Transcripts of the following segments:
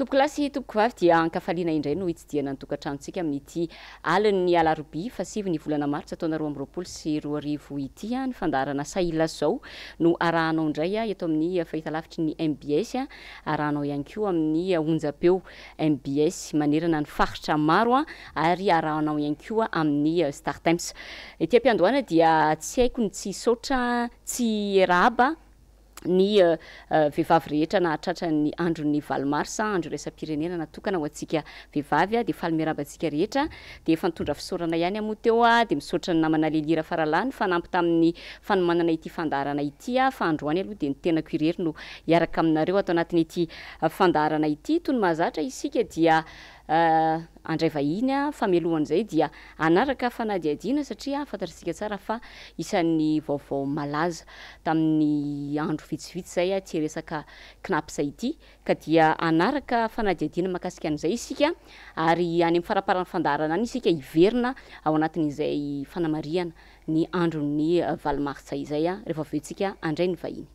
Tompoko lasy tompoko vavy dia ankafaliana indray no hitsidiana ny tokantranontsika amin'ity aliny alarobia fasivy ny volana martsa taona 2020 sy 2020 ity ny fandarana Sahila zao no arahanao indray eto amin'ny fahitalavitry ny MBS arahanao ihany koa amin'ny onjapeo MBS manerana ny faritra maro ary arahanao ihany koa amin'ny Star Times. Ety am-piandohana dia tsy haiko ny tsy saotra tsy raba ny vehivavy rehetra na hatratra ny andron'ny valomarsa andro raisam-pirenena natokana ho antsika vehivavy dia faly miaraba antsika rehetra dia efa nitondra fisaorana ihany moa teo dia misaotra ny namana Lelira Faralany fanampy tamin'ny fanomanana ity fandarana ity fa androany aloha dia ny tenako irery no hiaraka aminareo atao anatin'ity fandarana ity toy ny mahazatra isika dia andray vahiny famelohan'izay dia anaraka fanadihadiana satria fantatsika tsara fa isan'ny vaovao malaza tamin'ny andro vitsivitsy zay tsy resaka knapsa ity ka dia anaraka fanadihadiana makasika an'izay isika ary any amin'ny faraparan'ny fandarana any isika hiverina ao anatin'izay fanamariana ny andron'ny valomartsa izay rehefa avetsika andray ny vahiny.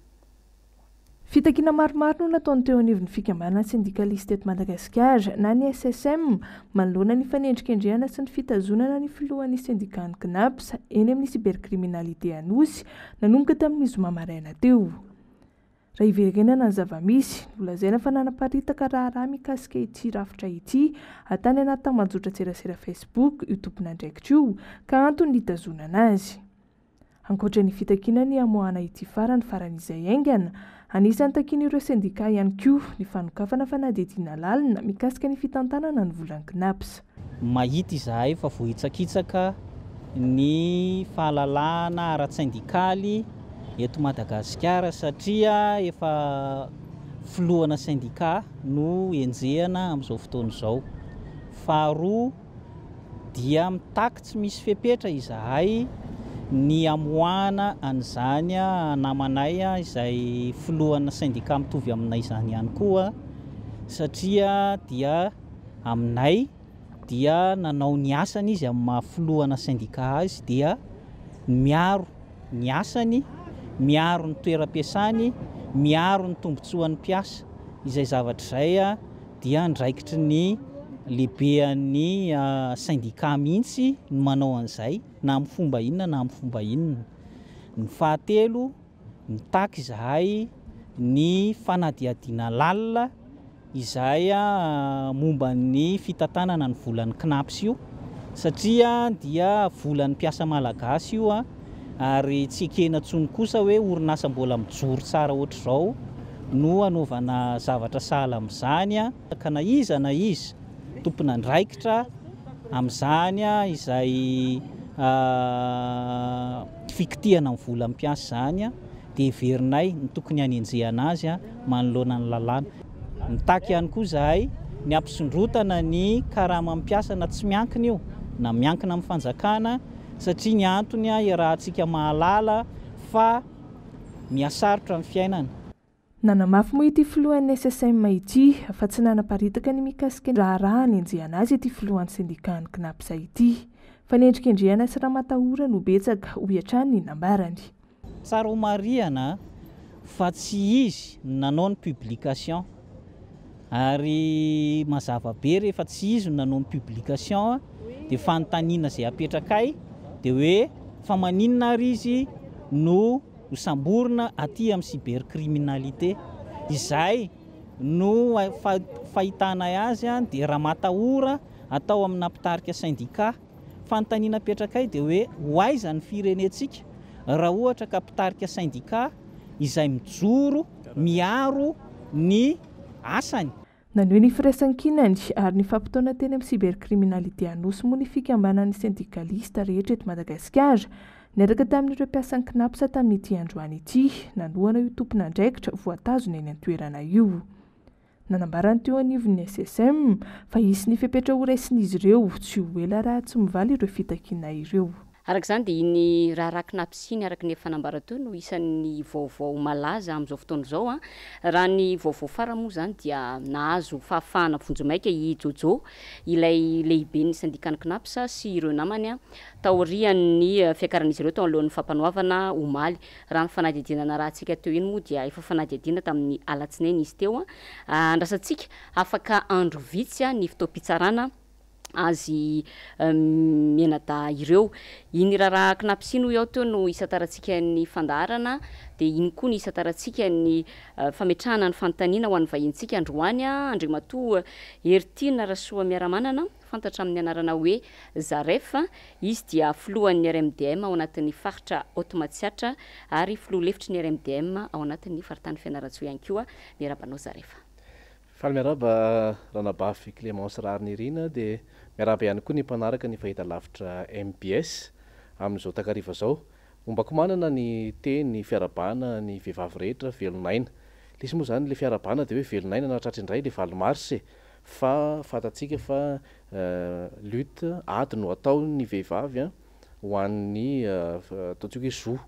Fitakiana maromaro no nataony teo anivon'ny fikambanana syndikalista eto Madagasikara na ny SSM manoloana ny fanendrikendrehana sy ny fitazonana ny filohan'ny syndikat KNAPS eny amin'ny cybercriminalité Anosy nanomboka tamin'ny zoma maraina teo. Raha iverenana ny zava-misy nolazaina fa nanaparitaka raharaha mikasika ity rafitra ity atany anaty tambajotra tserasera Facebook io tompon'andraikitra io ka antony nitazonana azy. Ankoatra ny fitakiana ny amoahana ity faran'izay aingana anisan'ny takian'ireo sendika ihany koa ny fanokafana fanadihadiana lalina mikasika ny fitantanana ny volan'ny KNAPS. Mahita izahay fa vohitsakitsaka ny fahalalahana ara-tsindikaly eto Madagasikara satria efa filohana sindika no enjehana amin'izao fotoana izao. Faharoa dia mitaky tsy misy fepetra izahay ny amoahana an'izany namanay izay filohana sindika mitovy aminay izany ihany koa satria dia aminay dia nanao ny asany izy amin'ny mahafilohana sindika azy dia miaro ny asany, miaro ny toeram-piasany, miaro ny tombotsoan'ny mpiasa. Izay zavatra izay dia ndraikitry ny lehibean'ny sindika mihitsy no manao an'izay na amin'ny fomba inona na amin'ny fomba inona. Ny fahatelo mitaky izahay ny fanadihadiana lalina izay momba ny fitantanana ny volan'ny KNAPS io satria dia volan'ny mpiasa malagasy io ary tsy ekena tsony kosa hoe orinasa mbola mijoro tsara ohatr'izao no anaovana zavatra sahala amin'izany ka na iza tompon'andraikitra amin'izany izay fikitihana ny volan'ny mpiasa zany dia heverinay ny tokony hanenjehana azy manoloana ny lalàna. Mitaky ihany koa izahay ny ampisondrotana ny karama mpiasa na tsy miankina io na miankina amin'ny fanjakana satria ny antony iarahantsika mahalala fa mihasarotra amin'ny fiainana. Nanamafy moa ity filohan'ny SSM ity fa tsy nanaparitaka ny mikasika raharaha nenjehana azy ity filohan'ny syndikat KNAPS ity. Fanendrikendrehana sy raha matahora no betsaka ho hatrany ny nambarany. Tsara ho marihana fa tsy izy nanao ny publication ary mazava be rehefa tsy izy nanao ny publication dia fanontaniana izay apetrakay dia hoe fa maninona ary izy no hosamborina aty amin'ny cybercriminalité. Izay no fahitanay azy dia raha matahora atao amina mpitarika sindika fanontaniana apetrakay dia hoe hoaiza ny firenentsika raha ohatra ka mpitarika sindika izay mijoro miaro ny asany. Naneho ny firaisan-kinany ary ny fampitoana teny amin'ny cybercriminalité Anosy moa ny fikambanan'ny syndikalista rehetra eto Madagasikara niaraka tamin'ireo mpiasan'ny KNAPS tamin'ity androany ity nanohana io tompon'andraikitra voatazona eny an-toerana io. Nanambarany teo anivon'ny SSM fa hisy ny fepetra ho raisin'izy ireo tsy ho ela raha tsy mivaly ireo fitakiana ireo. Arak'izany de iny raha rakinapsiny araky ny fanambara teo no isan'ny vaovao malaza am'izao fotoana zao a. Raha ny vaovao fara moa zany dia nahazo fahafahana vonjomaika i Jojo, ilay lehiben'ny syndicat KNAPS sy ireo namany a, taorian'ny fiakaran'izy ireo tao alohan'ny fampanoavana omaly. Raha ny fanadihadianana raha antsika teo iny moa dia efa fanadihadiana tamin'ny alatsinainy izy teo a. Andrasantsika afaka andro vitsy a ny fotoam-pitsarana azy mianada ireo. Iny raha knapsino ao teo no isataratsika ny fandarana, de iny koa ny isataratsika ny fametrahana ny fanontaniana ho an'ny vahintsika androany a. Andriamatoa Hertina Rasoa Miaramanana, fantatra amin'ny anarana hoe Zarefa, izy dia filohan'ny RMDM ao anatin'ny faritra Haute-Matsiatra ary filoha lefitry ny RMDM ao anatin'ny faritany Fianarantsoa ihany koa. Miarabanao Zarefa. Faly miaraba Ranabafy Clémence Rarnirina, de miaraba ihany koa ny mpanaraka ny fahita lavitra MPS amin'izao takariva zao. Ombako manana ny teny fiarabana ny vehivavy rehetra velonaina. Lisy moa zany le fiarabana de hoe velonaina na tratry-indray le valomarsy, fa fatatsika fa lutte ady no atao ny vehivavy ho an'ny ataontsika hoe zo,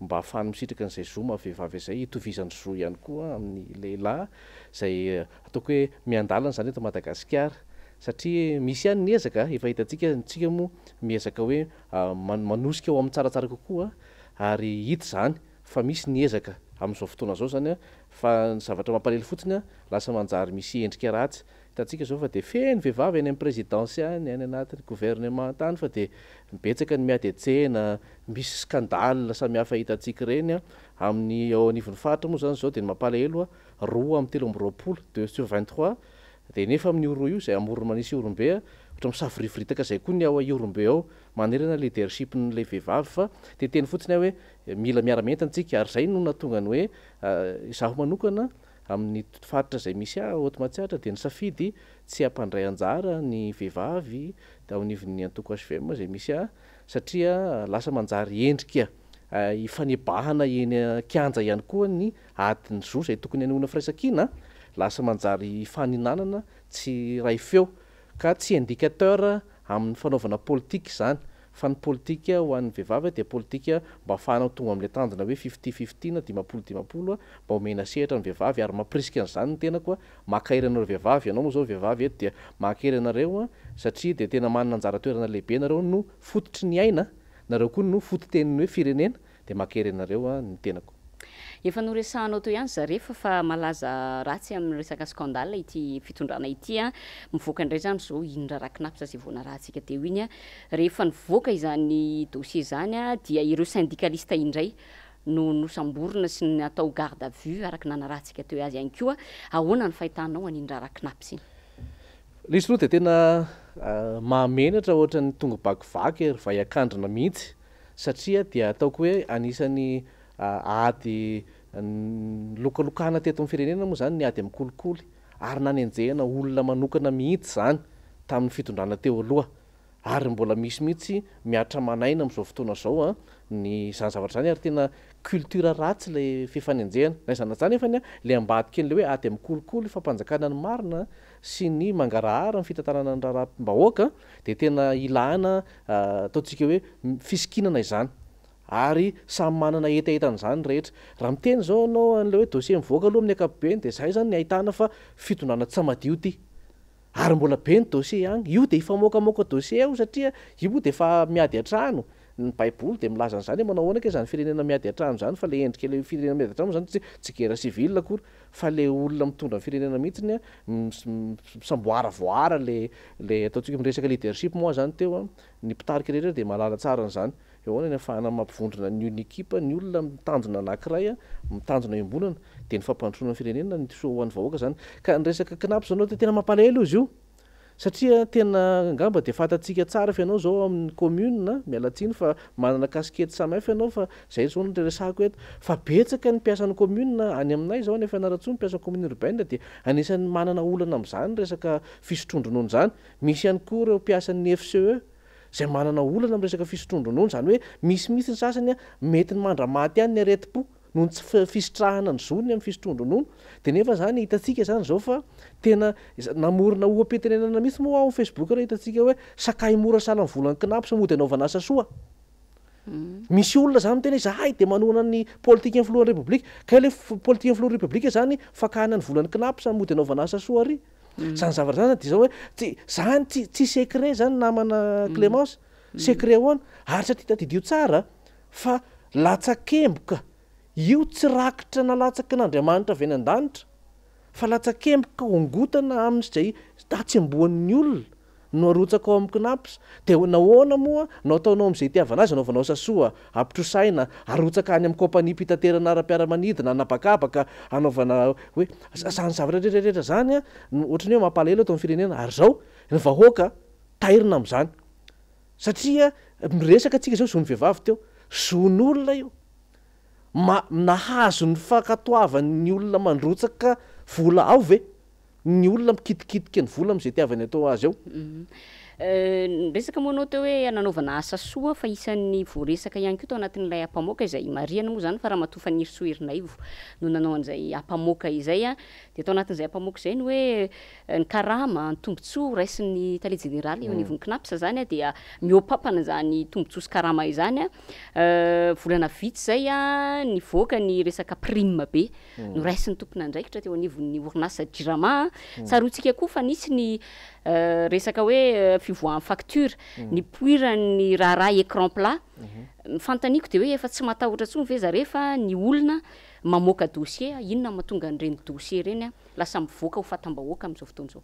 mba ahafahany misitraka an'izay zo maha-vehivavy izay, hitovizany zo ihany koa amin'ny lehilahy izay ataoko hoe miandalana zany eto Madagasikara. Satria misy ihany ny ezaka, efa hitantsika tsika moa miezaka hoe manosika ao amin'ny tsaratsara kokoa, ary hita zany fa misy ny ezaka amin'izao fotoana zao zany fa ny zavatra mampalahelo fotsiny lasa manjary misy endrika ratsy. Hitantsika zao fa de feno vehivavy any amin'ny présidence any anatin'ny gouvernement tany, fa de betsaka ny miady atsena, misy scandale samihafa hitantsika reny amin'ny ao anivon'ny faritra moa zany zao de ny mampalahelo 2/23 de nefa amin'ny oro io izay amorona manisy orombe ohatra misavorivoritaka izay koa ny ao iorombe ao manerana leadership n'ilay vehivavy, fa de teny fotsiny hoe mila miara-mentantsika, ary zay no natonga ny hoe izaho manokana amin'ny faritra izay misy Haute-Matsiatra de nisafidy tsy hampandray anjara ny vehivavy ao anivon'ny antoko HVM izay misy satria lasa manjary endrika ifanebahana eny kianja ihany koa ny adiny zo izay tokony hanehoana firaisan-kina, lasa manjary faninanana tsy ray feo ka tsy indicateur amin'ny fanaovana politika zany, fa ny politika ho an'ny vehivavy de politika mba ahafahana tonga amin'ilay tanjona hoe 50-50 na 50-50 mba omena sehatra ny vehivavy, ary mampirisika an'izany ny tena koa maka iranareo vehivavy. Ianao moa zao vehivavy eto dia maka iranareo satria de tena manana anjara toerana lehibe nareo no fototry ny aina, nareo koa no fototenin'ny hoe firenena, de maka iranareo ny tenako. Efa noresahanao teo ihany Zarefa fa malaza ratsy amin'ny resaka scandale ity fitondrana ity mivoaka indray zany zao iny rarakinaps sy voana rahantsika teo iny rehefa nivoaka izany dossier zany dia ireo syndicaliste indray no nosamborona sy natao garde à vue araky nanarahantsika teo azy ihany koa. Ahoana ny fahitanao an'iny rarakinaps iny? Lisy loha de tena mahamenatra ohatra ny tonga bakivaky vaiakandrina mihitsy, satria dia ataoko hoe anisan'ny ady lokalokana teto amin'ny firenena moa zany ny ady amin'ny kolikoly, ary nanenjehana olona manokana mihitsy zany tamin'ny fitondrana teo aloha, ary mbola misy mihitsy miatra manaina amin'izao fotoana zao ny zany zavatra zany, ary tena culture ratsy le fifanenjehana na izany zany efany le ambadika an'le hoe ady amin'ny kolikoly fampanjakana ny marina sy ny mangarahara ny fitantanana ny raharaham-bahoaka, de tena ilana ataontsika hoe fisikinana izany, ary samy manana etaetana zany rehetra. Raha miteny zao anao an'le hoe dossier mivoaka aloha amin'ny ankapobeny de zay zany ny ahitana fa fitondrana tsy madio ty, ary mbola be ny dossier agny, io de ifamoakamoaka dossier ao satria io de efa miady an-trano. Ny baiboly de milaza an'izany manao ahoana ke zany firenena miady an-trano zany, fa le endrika le firenena miady an-trano zany tsy guerre civile akory, fa le olona mitondra ny firenena mihitsiny misamboaravoara le ataontsika miresaka leadership moa zany teo ny mpitarika rehetra de mahalala tsara an'izany. Eo ahoana ny ahafahana mampivondrona ny une-équipe, ny olona mitanjona anankiray mitanjona iombonana de ny fampandrosoana ny firenena ny soa ho an'ny vahoaka zany. Ka ny resaka KNAPS anao de tena mampalahelo izy io, satria tena angamba de fatatsika tsara fa ianao zao amin'ny commune mialatsiny fa manana kaskety samihafa ianao, fa zay zao ny resahako eto, fa betsaka ny mpiasan'ny commune any aminay zao ny Fianarantsoa mpiasa commune urbaine de anisan'ny manana olana amin'izany resaka fisotrondronono zany. Misy ihany koa ireo mpiasan'ny FCE zay manana olana amin'ny resaka fisotrondronono, zany hoe misy ny sasany mety ny mandramaty any ny areti-po noho ny tsy fisitrahana ny zony amin'ny fisotrondronono, de nefa zany hitantsika zany zao fa tena namorona oham-pitenenana mihitsy moa ao Facebook raha hitantsika hoe sakay mora sahala ny volan'ny KNAPS mody anaovana asa soa. misy olona zany mitena zahay de manona ny politika influan'ny republika ka le politika influan'ny republika zany fakana ny volan'ny knapsa mody anaovana asa soa ary zany zavatra zany de zao hoe zany tsy secret zany namana Clémence secret ahoana ary satria tadidio tsara fa latsakemboka io tsy rakitra na latsaky n'Andriamanitra avy any an-danitra fa latsakemboka ongotana amin'izay tatsembohan'ny olona no arotsaka ao amin'ny knapsa de nahoana moa no ataonao amin'izay itiavana azy anaovanao asa soa ampitrosaina arotsaka any amin'ny kompania mpitaterana ara-piaramanidina anabakabaka anaovana hoe zany zavatra rehetrarehetra zany a ohatrany hoe mampalahelo atao amin'ny firenena ary zao ny vahoaka tairina amin'izany satria miresaka atsika zao zon'ny vehivavy teo zon'olona io nahazo ny fankatoavan'ny olona mandrotsaka vola ao ve ny olona mikitikitika ny vola am'izay tiavany atao azy ao resaka moanao teo hoe nanaovana asa soa fa isan'ny voaresaka ihany ko tao anatin'ilay ampamoaka izay mariana moa zany fa raha matofa ny eriso herinaivo no nanao an'izay ampamoaka izay a de tao anatin'izay ampamoaka izay ny hoe ny karama ny tombontsoa raisin'ny tale généraly eo anivon'ny knapsa zany a dia mihoapapana zany tombontsoa sy karama izany a volana vitsy zay a ny voaka ny resaka prime be no raisin'ny tompona andraikitra teo anivon'ny orinasa jirama tsaroantsika koa fa nisy ny resaka hoe fivoahan'ny facture ny poirany raharaha écran plat fantaniko de hoe efa tsy matahotra tsony ve zareo fa ny olona mamoaka dossier inona mahatonga an'ireny dossier reny a lasa mivoaka ho fatam-bahoaka amin'izao fotoana izao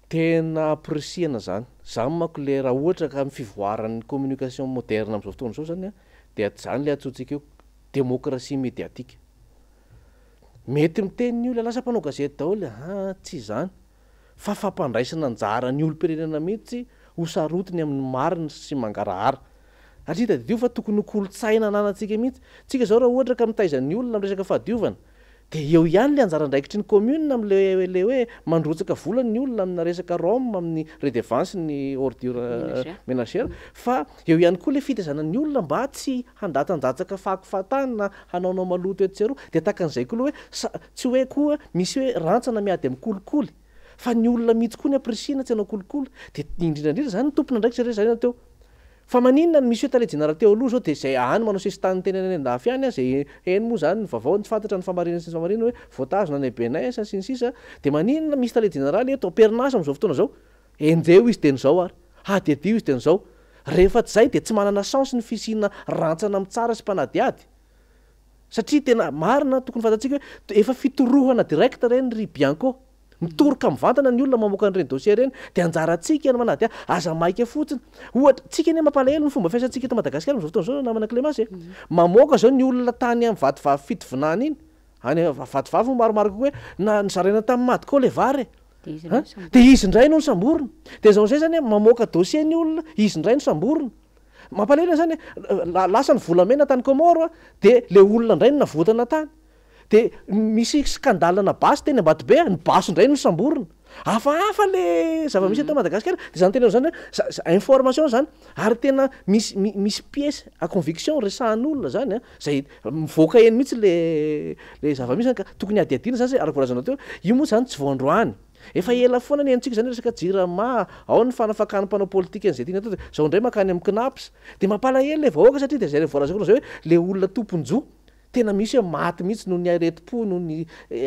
tena appréciena zany zany manko le raha ohatra ka amin'ny fivoaran'ny communication moderne amin'izao fotoana izao zany a de zany le atsotsika eo démocratie médiatique mety miteny ny olona lasa mpanao gazety daholo tsy zany fa fampandraisana anjara ny olom-pirenena mihitsy ho sarotiny amin'ny marina sy mangarahara satria tadidio fa tokony kolotsaina ananantsika mihitsy tsika zao raha ohatra ka mitaizan'ny olona am'resaka fahadiovana de eo ihany le anjara andraikitry ny commune am'le hoe mandrotsaka vola ny olona amina resaka rome amin'ny redevance ny ordure ménagère fa eo ihany koa le fitezana ny olona mba tsy handatanjatsaka fakofatanina hanaonao maloto etsy aroa de takan'izay koa loha hoe tsy hoe koa misy hoe rantsana miady amin'ny kolikoly fa ny olona mihitsy koa ny apresiana tsy anao kolokolo de indrindrandrindra zany ny tompona ndraiky zay zany teo fa maninona ny misy hoe talejinara teo aloha zao de zay any manao sesitany teny any andafy any a zay eny moa zany ny vaovao ny fantatra ny famarina sy ny famarina hoe voatazona ny benesa sy ny sisa de maninona misy talejinaraly eto perinasa am'izao fotoana zao enjeo izy de n'izao ary de dio izy de n'izao rehefa tsy zay de tsy manana chance ny fisina rantsana amin'ny tsara sy mpanadiady satria tena marina tokony fantatsika hoe efa fitorohana direct reny ry bianco mitoroka mivantana ny olona mamoaka an'ireny dossier reny de anjaratsika ny manady aza maika fotsiny ohatra tsika eny mampalahelo ny fomba fiasantsika eto Madagasikara amin'izao fotoana zao namana Clémence mamoaka zao ny olona tany amin'ny vatovavy fitovinany iny any vatovavy maromaro koa hoe na nizaraina tamin'ny madiko le vary de izy indray no samborona de zao zay zany mamoaka dossier ny olona izy indray no samborona mampalahelo zany lasa ny volamena tany Komoro de le olona indray no navotana tany de misy skandalana basy teny Ambatobe ny basy indray no samborona hafahafa le zava-misy eto Madagasikara de zany tena zany hoe information zany ary tena misy pièce à conviction resahan'olona zany zay mivoaka eny mihitsy le zava-misy ka tokony adiadina zany zay araka voalazanao teo io moa zany tsy voandroany efa ela foana ny entsika zany resaka jirama ao ny fanafakany mpanao politika an'izay tiana atao de zao indray makany amin'ny knaps de mampalahelo le vahoaka satria de zay voalazako zay hoe le olona tomponjo tena misy hoe maty mihitsy noho ny areti-po noho ny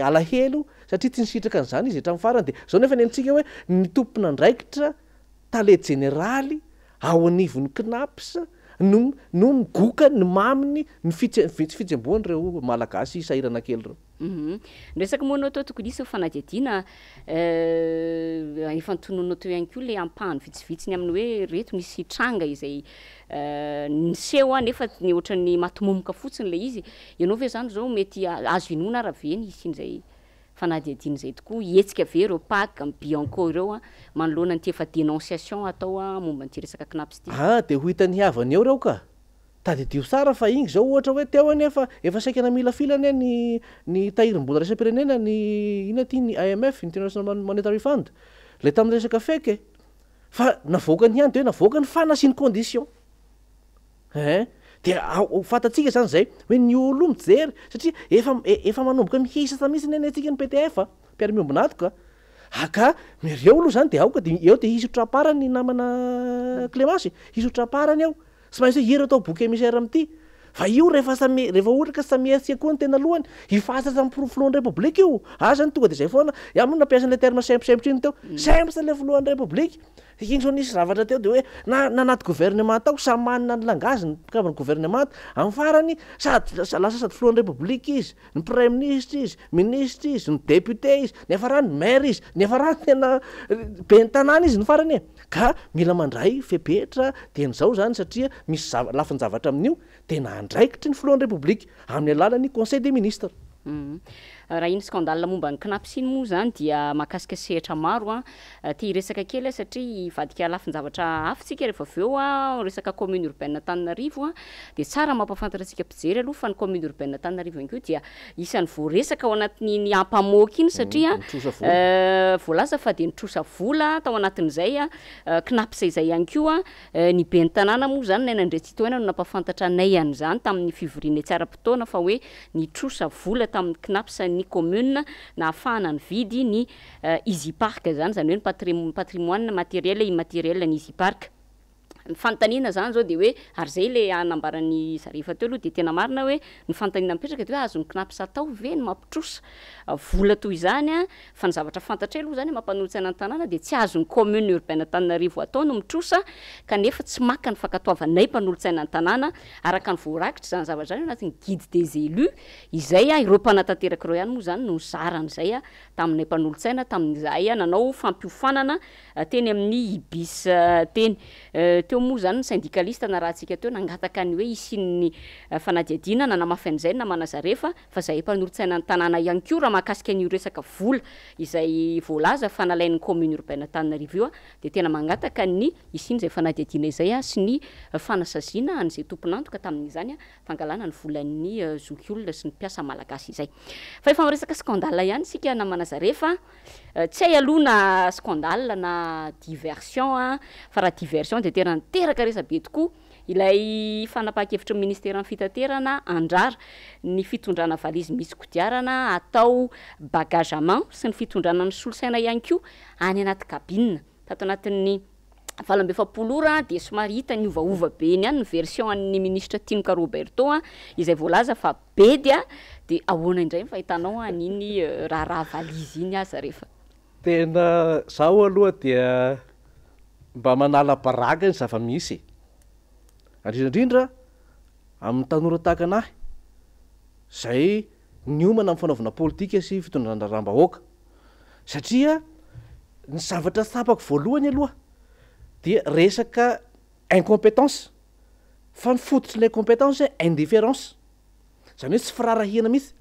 alahelo satria tsy nisitraka an'izany izy hatramin'ny farany de zao nefa ny antsika hoe ny tompona andraikitra tale généraly ao anivon'ny knaps no migoka ny maminy ny fitsemboany reo malagasy sahirana kely reo resaka moanao tao tokony isy fanadiadiana efa nytononao teo ihany koa le ampahany vitsivitsiny amin'ny hoe reto nisy tranga izay niseho nefa ny ohatran'ny matimomoka fotsiny le izy ianao ve zany zao mety azo inona araveny isin'izay fanadiadiana zay tokoa ietsika ve reo paka amin'ny bianco ireo manoloana ny ty efa dénonciation atao momba nyty resaka knaps ty de ho hitany havany eo reo ka tadidio sara fa iny zao ohatra hoe teo any efa saikana mila filany ny tahirim-bola raisam-pirenena ny ina ty ny IMF International Monetary Fund le tamin'ny resaka feke fa navoaka ny ihany de hoe navoaka ny fanasiny condition de fantatsika zany zay hoe ny olo mijery satria efa manomboka mihisatra mihitsy ny antsika ny PTF permis ombinatoka aka mireo aloha zany de aoka de eo de hisotra aparany namana Clémence hisotra aparany eo sy maintsy hoe iry atao boky émissaire amity fa io rehefa ohatra ka samiasia koa ny tena lohany hifasatra amin'ny filohan'ny repoblika io azany tonga de zay foana moa nampiasan'le terme semposempotra iny teo sempotra le filohan'ny repoblika iny zao nisy zavatra teo de hoe nanaty gouvernement tao samy manana ny langaziny mpikavany gouvernement amin'ny farany lasa sady filohan'ny repoblika izy ny premier ministre izy ministre izy ny député izy nefa rany maire izy nefa rany tena be ny tanàna izy ny farany ka mila mandray fepetra ten'izao zany satria misy lafiny zavatra amin'io tena andraikitry ny filohan'ny repoblika amin'ny alalan'ny conseil des ministres. Raha iny scandale momba ny knapsiny moa zany dia mahakasika sehatra maro tia resaka kely satria vadika lafin-javatra hafitsika rehefa avy eo resaka commune urbaine Antananarivo de tsara mampafantatra antsika mpijery aloha fa ny commune urbaine Antananarivo ihany koa dia isan'ny voaresaka ao anatin'ny ampamoaka iny satria voalaza fa de nitrosa vola tao anatin'izay knapsa izay ihany koa ny ben'ny tanàna moa zany nay nandretsitoena no nampafantatra anay an'izany tamin'ny fivoriana tsy ara-potoana fa hoe nitrosa vola tamin'ny knapsa ny commune na ahafahana ny vidy ny Easy Park zany hoe ny patrimoine matériel et immatériel ny Easy Park ny fanontaniana zany zao de hoe ary zay le anambarany zarefa teo aloha de tena marina hoe ny fanontaniana mipetraka de hoe azony knapsa tao ve ny mampitrosa vola toy izany fa ny zavatra fantatra aloha zany mampanolo-tsaina ny tanàna de tsy azony commune urbaine Antananarivo atao no mitrosa kanefa tsy maka ny fankatoavanay mpanolo-tsaina ny tanàna araka ny voarakitra zany zavatra zany anatin'ny guide des élus izay ireo mpanatanteraka ireo ihany moa zany no zaran'izay taminay mpanolo-tsaina tamin'izay nanao fampiofanana teny amin'ny ibis teny teo moa zany ny syndicaliste na raha antsika teo nangataka ny hoe isin'ny fanadiadiana na namafy an'izay na manazarefa fa zay mpanolo-tsaina ny tanàna ihany koa raha mahakasika an'io resaka vola izay voalaza fa nalain'ny commune urbaine Antananarivo io de tena mangataka ny isiny zay fanadiadiana izay sy ny fanasaziana an'izay tompon'antoka tamin'izany fangalana ny volan'ny zokiolona sy ny mpiasa malagasy izay fa efa resaka scandale ihany sika na manazarefa tsy hay aloha na scandale na diversion fa raha diversion de tena niteraka resabe tokoa ilay fanapahan-kevitra ministère fitaterana andrara ny fitondrana valizy misy kodiarana atao bagage à main sy ny fitondrana ny solosaina ihany koa any anaty kabine tato anatin'ny 20 ora de somary hita ny ovaova be ny any ny version an'ny ministre Tinka Roberto izay voalaza fa be dia de ahoana indray fa hitanao an'iny raha valizy iny aza rehefa tena zaho aloha dia mba manala baraka ny zava-misy indrindra amin'ny tanora tahaka anahy zay niomana amin'ny fanaovana politika sy fitondrana ram-bahoaka satria ny zavatra tsapako voalohany aloha dia resaka incompétence fa ny fototra l'incompétence indifférence zany hoe tsy firarahina mihitsy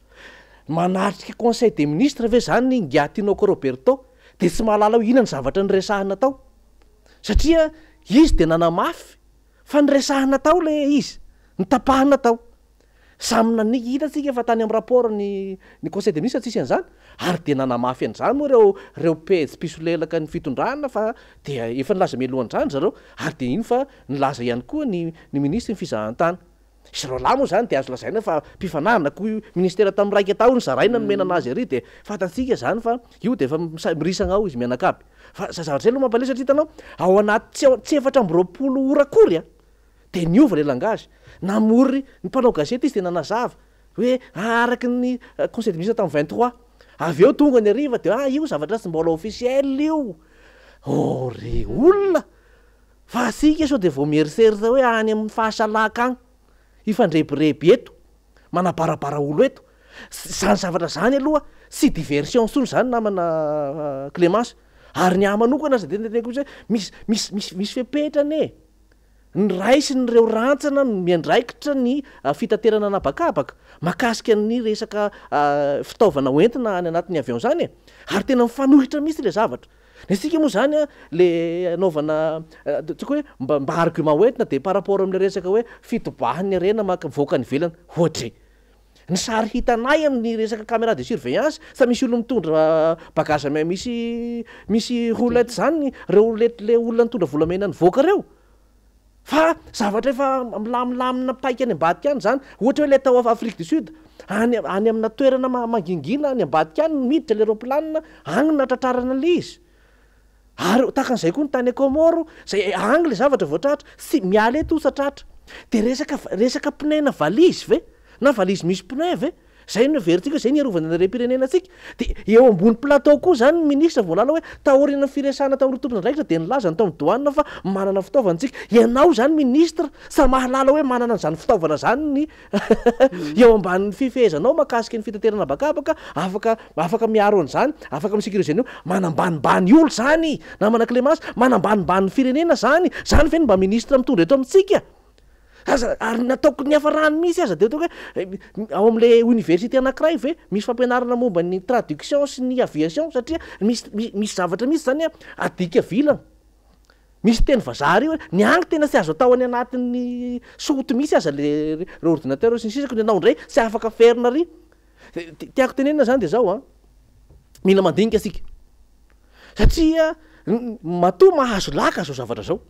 manatrika conseil des ministres ve zany ngia Tinka Roberto de tsy mahalala ho ina ny zavatra nyresahana tao satria izy de nanamafy fa nyresahana tao le izy ny tapahana tao samina ny hitatsika fa tany amin'ny rapport ny conseil des ministres tsisy an'izany ary de nanamafy an'izany moa reo pejy pisolelaka ny fitondrana fa de efa nilaza mialohan'izany zareo ary de iny fa nilaza ihany koa ny ministre ny fizahantany zareo lahy moa zany de azo lazaina fa mpifanarina ko ministera tamin'ny raika tao ny zaraina no menana azy ary de fantatsika zany fa io de efa mirisana ao izy mianakavy fa zavatra zay aloha mampalesa satria hitanao ao anaty tsy efatra amby 20 ora akory de niova le langage namory ny mpanao gazety izy de nanazava hoe araky ny conseil des ministres tamin'ny 23 avy eo tonga ny ariva de io zavatra tsy mbola officiel io re olona fa asika sao de vao mieriserisa hoe any amin'ny fahasalaka agny ifandrebireby eto manabarabara olo eto zany zavatra zany aloha sy diversion sony zany namana Clémence ary ny amanokana aza de misy fepetrany ny ray sy nyreo rantsana miandraikitra ny fitaterana anabakabaka makasika ny resaka fitaovana hoentina any anatin'ny avion zany ary tena mifanohitra mihitsy le zavatra nesika moa zany le anaovana tsika hoe mba argument hoentina de par rapport am'le resaka hoe fitobahany arena voaka ny velany ohatra ny sary hitanay amin'ny resaka caméra de surveillance sa misy olo mitondra bagage me misy roulette zany reo le olona mitondra volamena ny voaka reo fa zavatra efa milamina paika any ambadika any zany ohatra hoe le tao Afrique du Sud any amina toerana mangingina any ambadika any miditra le roplanina agny natratrarana le izy ary takan'izay koa ny tany Comore zay agny le zavatra voatratra sy miala eto satratra de resaka pneu na valizy ve na valizy misy pneu ve zay no veritsika zay niarovana anarem-pirenena atsika de eo ambony plateau koa zany ny ministra voalala hoe taorina firesana tao amin'ny tompona raikitra de nilazany tao midoanina fa manana fitaovantsika ianao zany ministra sa mahalala hoe manana zany fitaovana zany ny eo ambanin'ny fifehezanao makasika ny fitaterana bakabaka afaka miaro an'izany afaka misécurisé anio manambanimbany olo zany namana clémence manambanimbany firenena zany ve mba ministra mitondra eto amintsika ary nataoko ny afarany misy aza de ataoko hoe ao am'le université anankiray ve misy fampianarana momba ny traduction sy ny aviation satria misy zavatra misy zany adika vilana misy teny vazaha io ny angy tena sy azo atao any anatin'ny soty misy aza le ordinateur sy ny sisako ny anao ndray sy afaka ferina ry tiako tenenina zany de zao mila mandinika asika satria matoa mahazo laka zao zavatra zao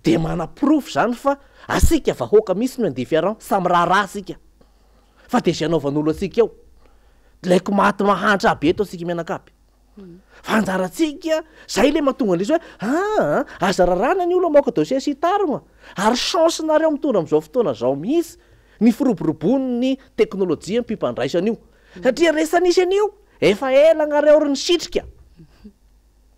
de mana-proof zany fa asika vahoaka misy no indifférent samy raharaha asika fa de zay anaovan'olo atsika eo laiko maty mahantra aby eto asika mianakapy fa anjaratsika zay le mahatonga an'izy hoe aza rarana ny olo amaoka dossier sitarina ary chance nareo mitondra am'izao fotoana zao misy ny firoborobony ny teknôlôjia mpipandraisan'io satria resanisy an'io efa ela gnareo ry ny sitrika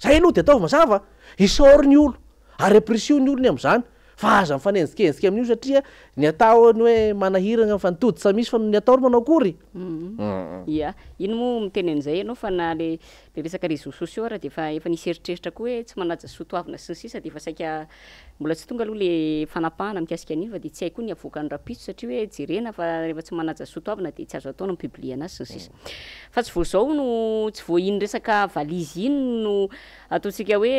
zay aloha de ataova mazava isaory ny olo ary apprécio ny olony am'izany fa aza mifanenjikenzika amin'io satria ny ataony hoe manahirana fanitody sa misy fa ny atao ry manao akory ia ino moa miteny an'izay ianao fa na le resaka réseaux sociaux raha de efa nisy eritreritra koa hoe tsy manaja sotoavina sy ny sisa de efa saika mbola tsy tonga aloha le fanapahana mikasika an'io fa de tsy hay koa ny avoakany rapitso satria hoe jerena fa rehefa tsy manaja sotoavina de tsy azo atao no mipiblie anazy sy ny sisa fa tsy voa zao no tsy voa iny resaka valizy iny no ataontsika hoe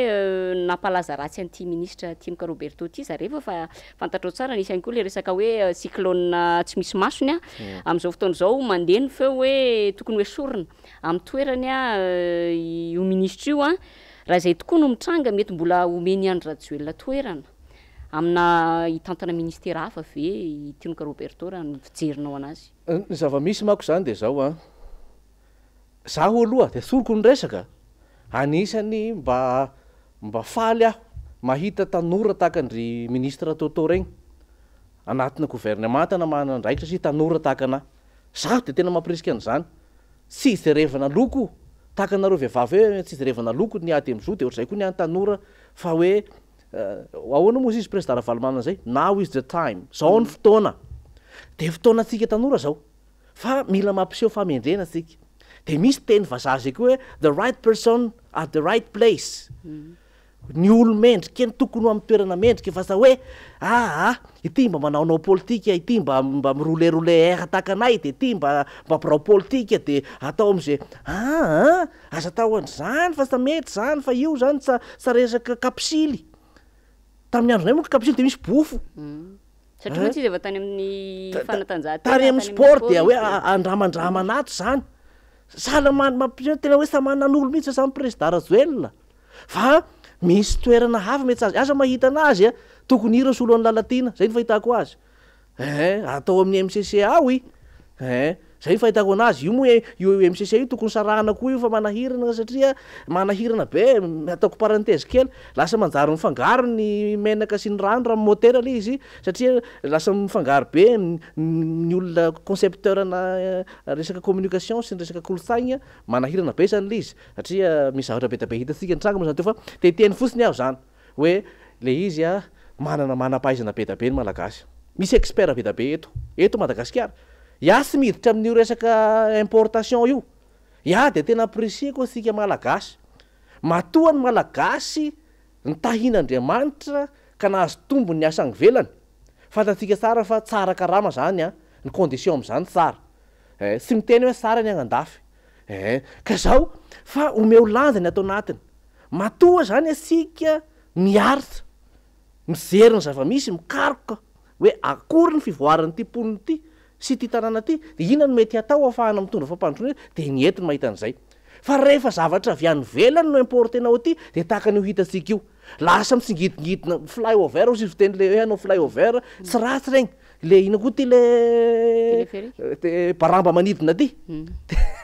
nampalaza ratsy an'ity ministra Timka Roberto ty zareo fa fantatrao tsara nisy ihany koa le resaka hoe cyclone tsy misy masony am'izao fotoana zao mandeha ny feo hoe tokony hoe sorina amin'ny toerany io ministra io raha zay tokoa no mitranga mety mbola omeny andro rajoelona toerana amina hitantana ministera hafa ve Timka Roberto raha ny fijerinao anazy ny zava-misy mako zany de zao zaho aloha de soroko ny resaka anisany mba faly aho mahita tanora tahaka andry ministra Toto regny anatina gouvernemanta na manana andraikitra sy tanora tahaka anahy zaho de tena mampirisika an'izany tsy izerevana loko tahaka anareo vehivavy hoe tsy izerevana loko ny ady am'izao de ohatr'izay koa ny any tanora fa hoe ahoana moa izy président Ravalomanana zay now is the time zao ny fotoana de fotoana atsika tanora zao fa mila mampiseho famendrena atsika de misy teny vazaha zay koa hoe the right person at the right place ny olo mendrika ny tokony amin'ny toerana mendrika fa sa hoe ity mba manaonao politika ity mba mirolerolera tahaka anay de ity mba birao politika de atao am'izay aza atao an'izany fa sa mety zany fa io zany sa resaka kapisily tamin'ny andro zay moa kapisily de misy bofo satria moa tsy izy efa tany amin'ny fanatanjahantena tany amin'ny sport de hoe andramandrama ato zany sala tena hoe sa manan'olo mihitsy sa président Rajoelina fa misy toerana hafa mety aza mahita anazy tokony hira solo any lalatina zay ny fahitako azy atao amin'ny MCCA zay ny fahitako anazy io moa io MCCA io tokony sarahana koa io fa manahirana satria manahirana be ataoko parenthèse kely lasa manjary mifangaro ny menaka sy ny rano raha motera le izy satria lasa mifangaro be ny olona concepteur na resaka communication sy ny resaka kolontsaigna manahirana be zany le izy satria misy zavatra be tabe hitatsika nitranga moa zany teo fa teteny fotsiny aho zany hoe le izy manam-pahaizana be tabe ny malagasy misy expert be tabe eto Madagasikara sy miditra amin'io resaka importation io de tena apprécieko asika malagasy matoa ny malagasy ny tahin'Andriamanitra ka nahazo tombony ny asany velany fantatsika tsara fa tsara karama zany ny condition am'izany tsara sy miteny hoe tsara ny agnandafy ka zao fa omeo lanja ny atao anatiny matoa zany asika miaritra mijery ny zava-misy mikaroka hoe akory ny fivoaran'ity poniny ity sy ty tanàna ty de inona no mety atao ahafahana mitondra fampandroana de ny entiny mahita an'izay fa rehefa zavatra avy any velany no importenao aty de tahaka an'io hitatsika io lasa mitsingitingitina fly over ozy fiteny le hoe anao fly over tsy ratsy regny le ina koa ty le baramba manidina ty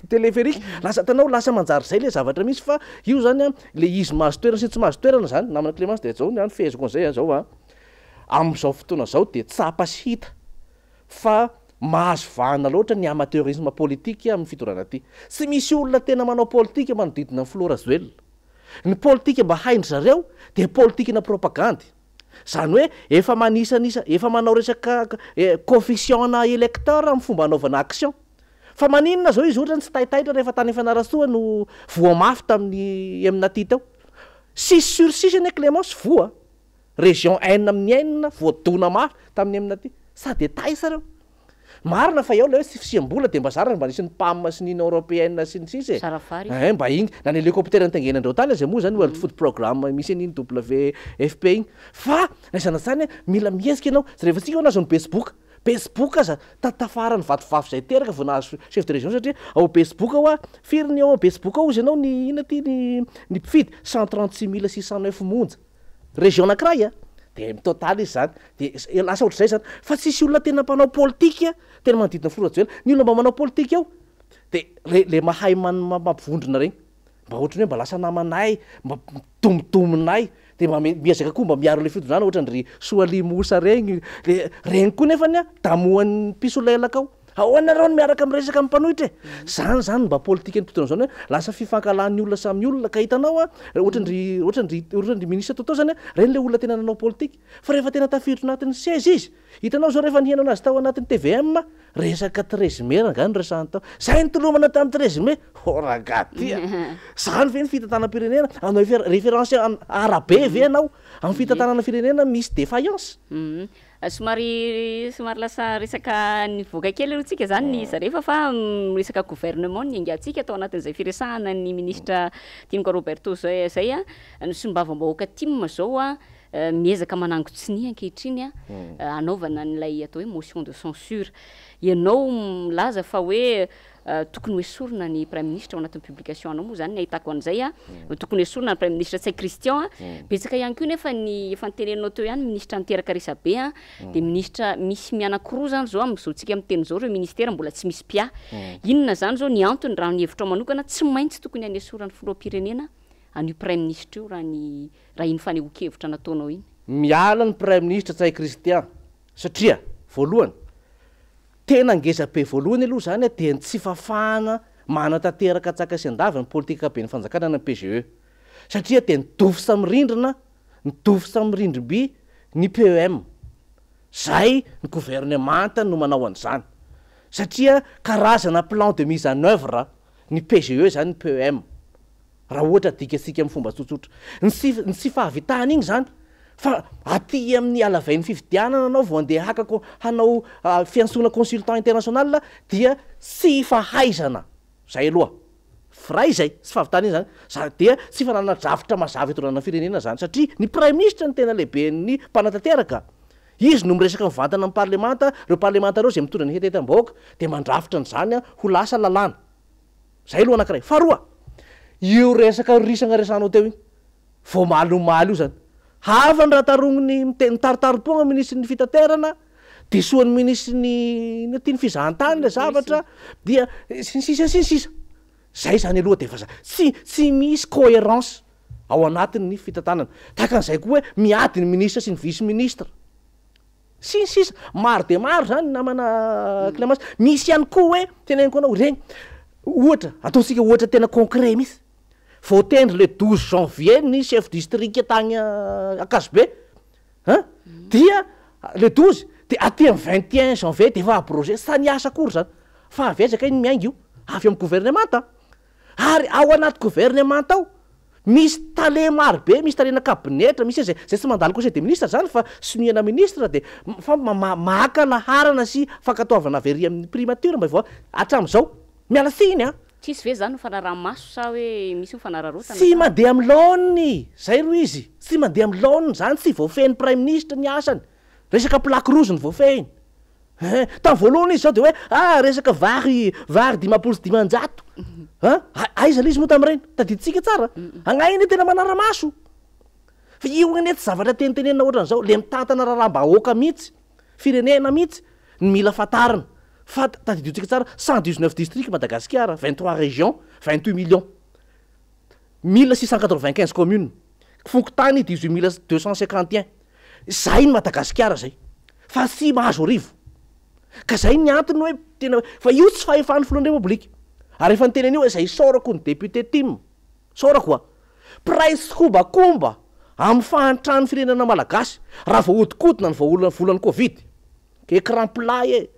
téléphérique lasa tanao lasa manjary zay le zavatra misy fa io zany le izy mahazo toerana sy tsy mahazo toerana zany namana Clémence de zao ny any feheziko an'izay zao amin'izao fotoana zao de tsapa sy hita fa mahazo vahana loatra ny amateurisme politika amin'ny fitorana ty sy misy olona tena manao politika manodidina ny Flora Zoel ny politika mba hainy zareo de politikina propagandy zany hoe efa manisanisa efa manao resaka coefficient électeur amin'ny fomba anaovana action fa maninona zao izy ohatra ny tsy tahitaitra rehefa tany Fianarantsoa no voa mafy tamin'ny Eminaty tao 6/6 ane Clémence voa région N amin'ny enina voadona mafy tamin'ny Eminaty sady taisa reo marina fa eo le hoe sy fisiam-bola de mba zarana mba nisy ny PAM sy ny Union européenne sy ny sisy mba iny na ny hélicoptère nitengenandreo tany azy moa zany World Food Programme misy an'iny WFP iny fa naisanatsany mila mihezika ianao rehefa tsika nazo ny Facebook aza tafarany vatovavy zay teraka vao nahazo chef de région satria ao Facebook ao firiny ao Facebook ao izy ianao ny ina ty ny mpifidy 136 609 monja région anankiray de total izy zany de lasa ohatr'izay zany fa tsisy olona tena mpanao politika tena manodidina Flora Joel ny olona mba manao politika ao de le mahay mampivondrona regny mba ohatrany hoe mba lasa namanay mba tomitominay de miezaka koa mba miaro le fitondràna ohatrany ry Soalimosa regny regny koa nefany damoan'ny piso lelaka ao ahoanareo ny miaraka miresaka amin'ny mpanohitra zany mba politika ny mpitondrona zany hoe lasa fifankalan'ny olona samy olona ka hitanao ohatrany ministre totao zany reny le olona tena nanao politika fa rehefa tena tafiditra anatin'ny 16 izy hitanao zao rehefa nihaino anazy tao anatin'ny TVM resaka 13 mai rangany resahany tao zay nitolomana tamin'ny 13 mai ragaty zany ve ny fitantanam-pirenena anao référence arabe ve anao amin'ny fitantanana firenena misy défaillance somary lasa resaka nivoaka kely ro tsika zany ny zarefa fa resaka gouvernement ny angatsika atao anatin'izay firesahana ny ministra Timka Roberto zay ny sombavambahoaka Tim zao miezaka manangotsiny ankehitriny anaovana n'ilay atao hoe motion de censure ianao milaza fa hoe tokony hoesorina ny prime ministre ao anatin'ny publication anao moa zany ny ahitako an'izay tokony hoesorina ny prime ministre Tsay Christian betsaka ihany koa nefa ny efa niteneninao teo ihany ministra niteraka Resabe de ministra misy mianakoroa zany zao am'izao tsika miteny zao reo ministère mbola tsy misy pia inona zany zao ny antony raha ny hevitra manokana tsy maintsy tokony hanesorany filoham-pirenena an'io prime ministre io raha iny fanehoan-kevitra nataonao iny miala ny prime ministre Tsay Christian satria voalohany tena ngeza-be voalohany aloha zany de tsy fafahana manatanteraka tsaka sy andava ny politika be ny fanjakana ny PGE satria de nidofy samy rindrina nidofy samy rindrim-by ny PEM zay ny gouvernement no manao an'izany satria karazana plan de mise en œuvre ny PGE zany ny PEM raha ohatra dikatsika amin'ny fomba tsotsotra ny sy fahavitahana iny zany fa aty amin'ny alavain'ny fifidianana anao vao andeha hakako hanao fiantsona consultant international dia sy fahaizana zay aloha fray zay sy fahavitahana iny zany dia sy fanana drafitra mazava etonana firenena zany satria ny prime ministre ny tena lehibe ny mpanatanteraka izy no miresaka mivantana amin'ny parlemanta reo parlemanta reo zay mitondra ny hetaheta-bahoaka de mandrafitra n'izany ho lasa lalàna zay aloha anankiray faharoa io resaka risana resanao teo iny vao malomaly io zany hafa ny raha tarongony nitaritaripoagna ministry ny fitaterana disoan'ny ministry ny tiany fizahantany le zavatra dia sinsisa zay zany aloha de fa tsy misy cohérence ao anatin'ny fitantanana takan'izay koa hoe miady ny ministre sy ny vice ministre sinsisa maro de maro zany namana Clémence misy ihany koa hoe teneniko anao regny ohatra ataontsika ohatra tena concret misy vao tendre le 12 janvier ny chef district tagny Akazobe dia le 12 de aty amin'ny 21 janvier de fa abrogé sa niasa akory zany fa avezaka iny miainga io avy amin'ny gouvernement ary ao anaty gouvernement ao misy tale maro be misy talena kabinetra misy zay tsy mandalo conseil des ministres zany fa soniana ministre de fa maka laharana sy fankatoavana very amin'ny primature mba vao hatram'izao miala tsiny tsisy ve zany fanaraha-maso sa hoe misy fanararotana tsy mandeha amin'ny laony zay ro izy tsy mandeha amin'ny laony zany tsy voafehin'ny prime ministre ny asany resaka plaque rouge ny voafehiny tamin'ny voalohany izy zao de hoe resaka vary 500 aiza le izy moa tamin'ireny tadiditsika tsara agnainy tena manara-maso fa io ane tsy zavatra tenitenenina ohatran'izao le mitantana raharaham-bahoaka mihitsy firenena mihitsy ny mila fatarina fa tadiditsika tsara 119 district Madagascar 23 régions 28 millions 1695 communes fokontany 18 251 zay ny Madagasikara zay fa sy mahazo arivo ka zay ny antony hoe tena fa io tsy fahefan'ny filohan'ny repoblika ary efa nytena an'io zay sorako ny député tim sorako price kombakomba amin'ny fahantrany firenena malagasy raha vao odikotina ny volany covid écran plat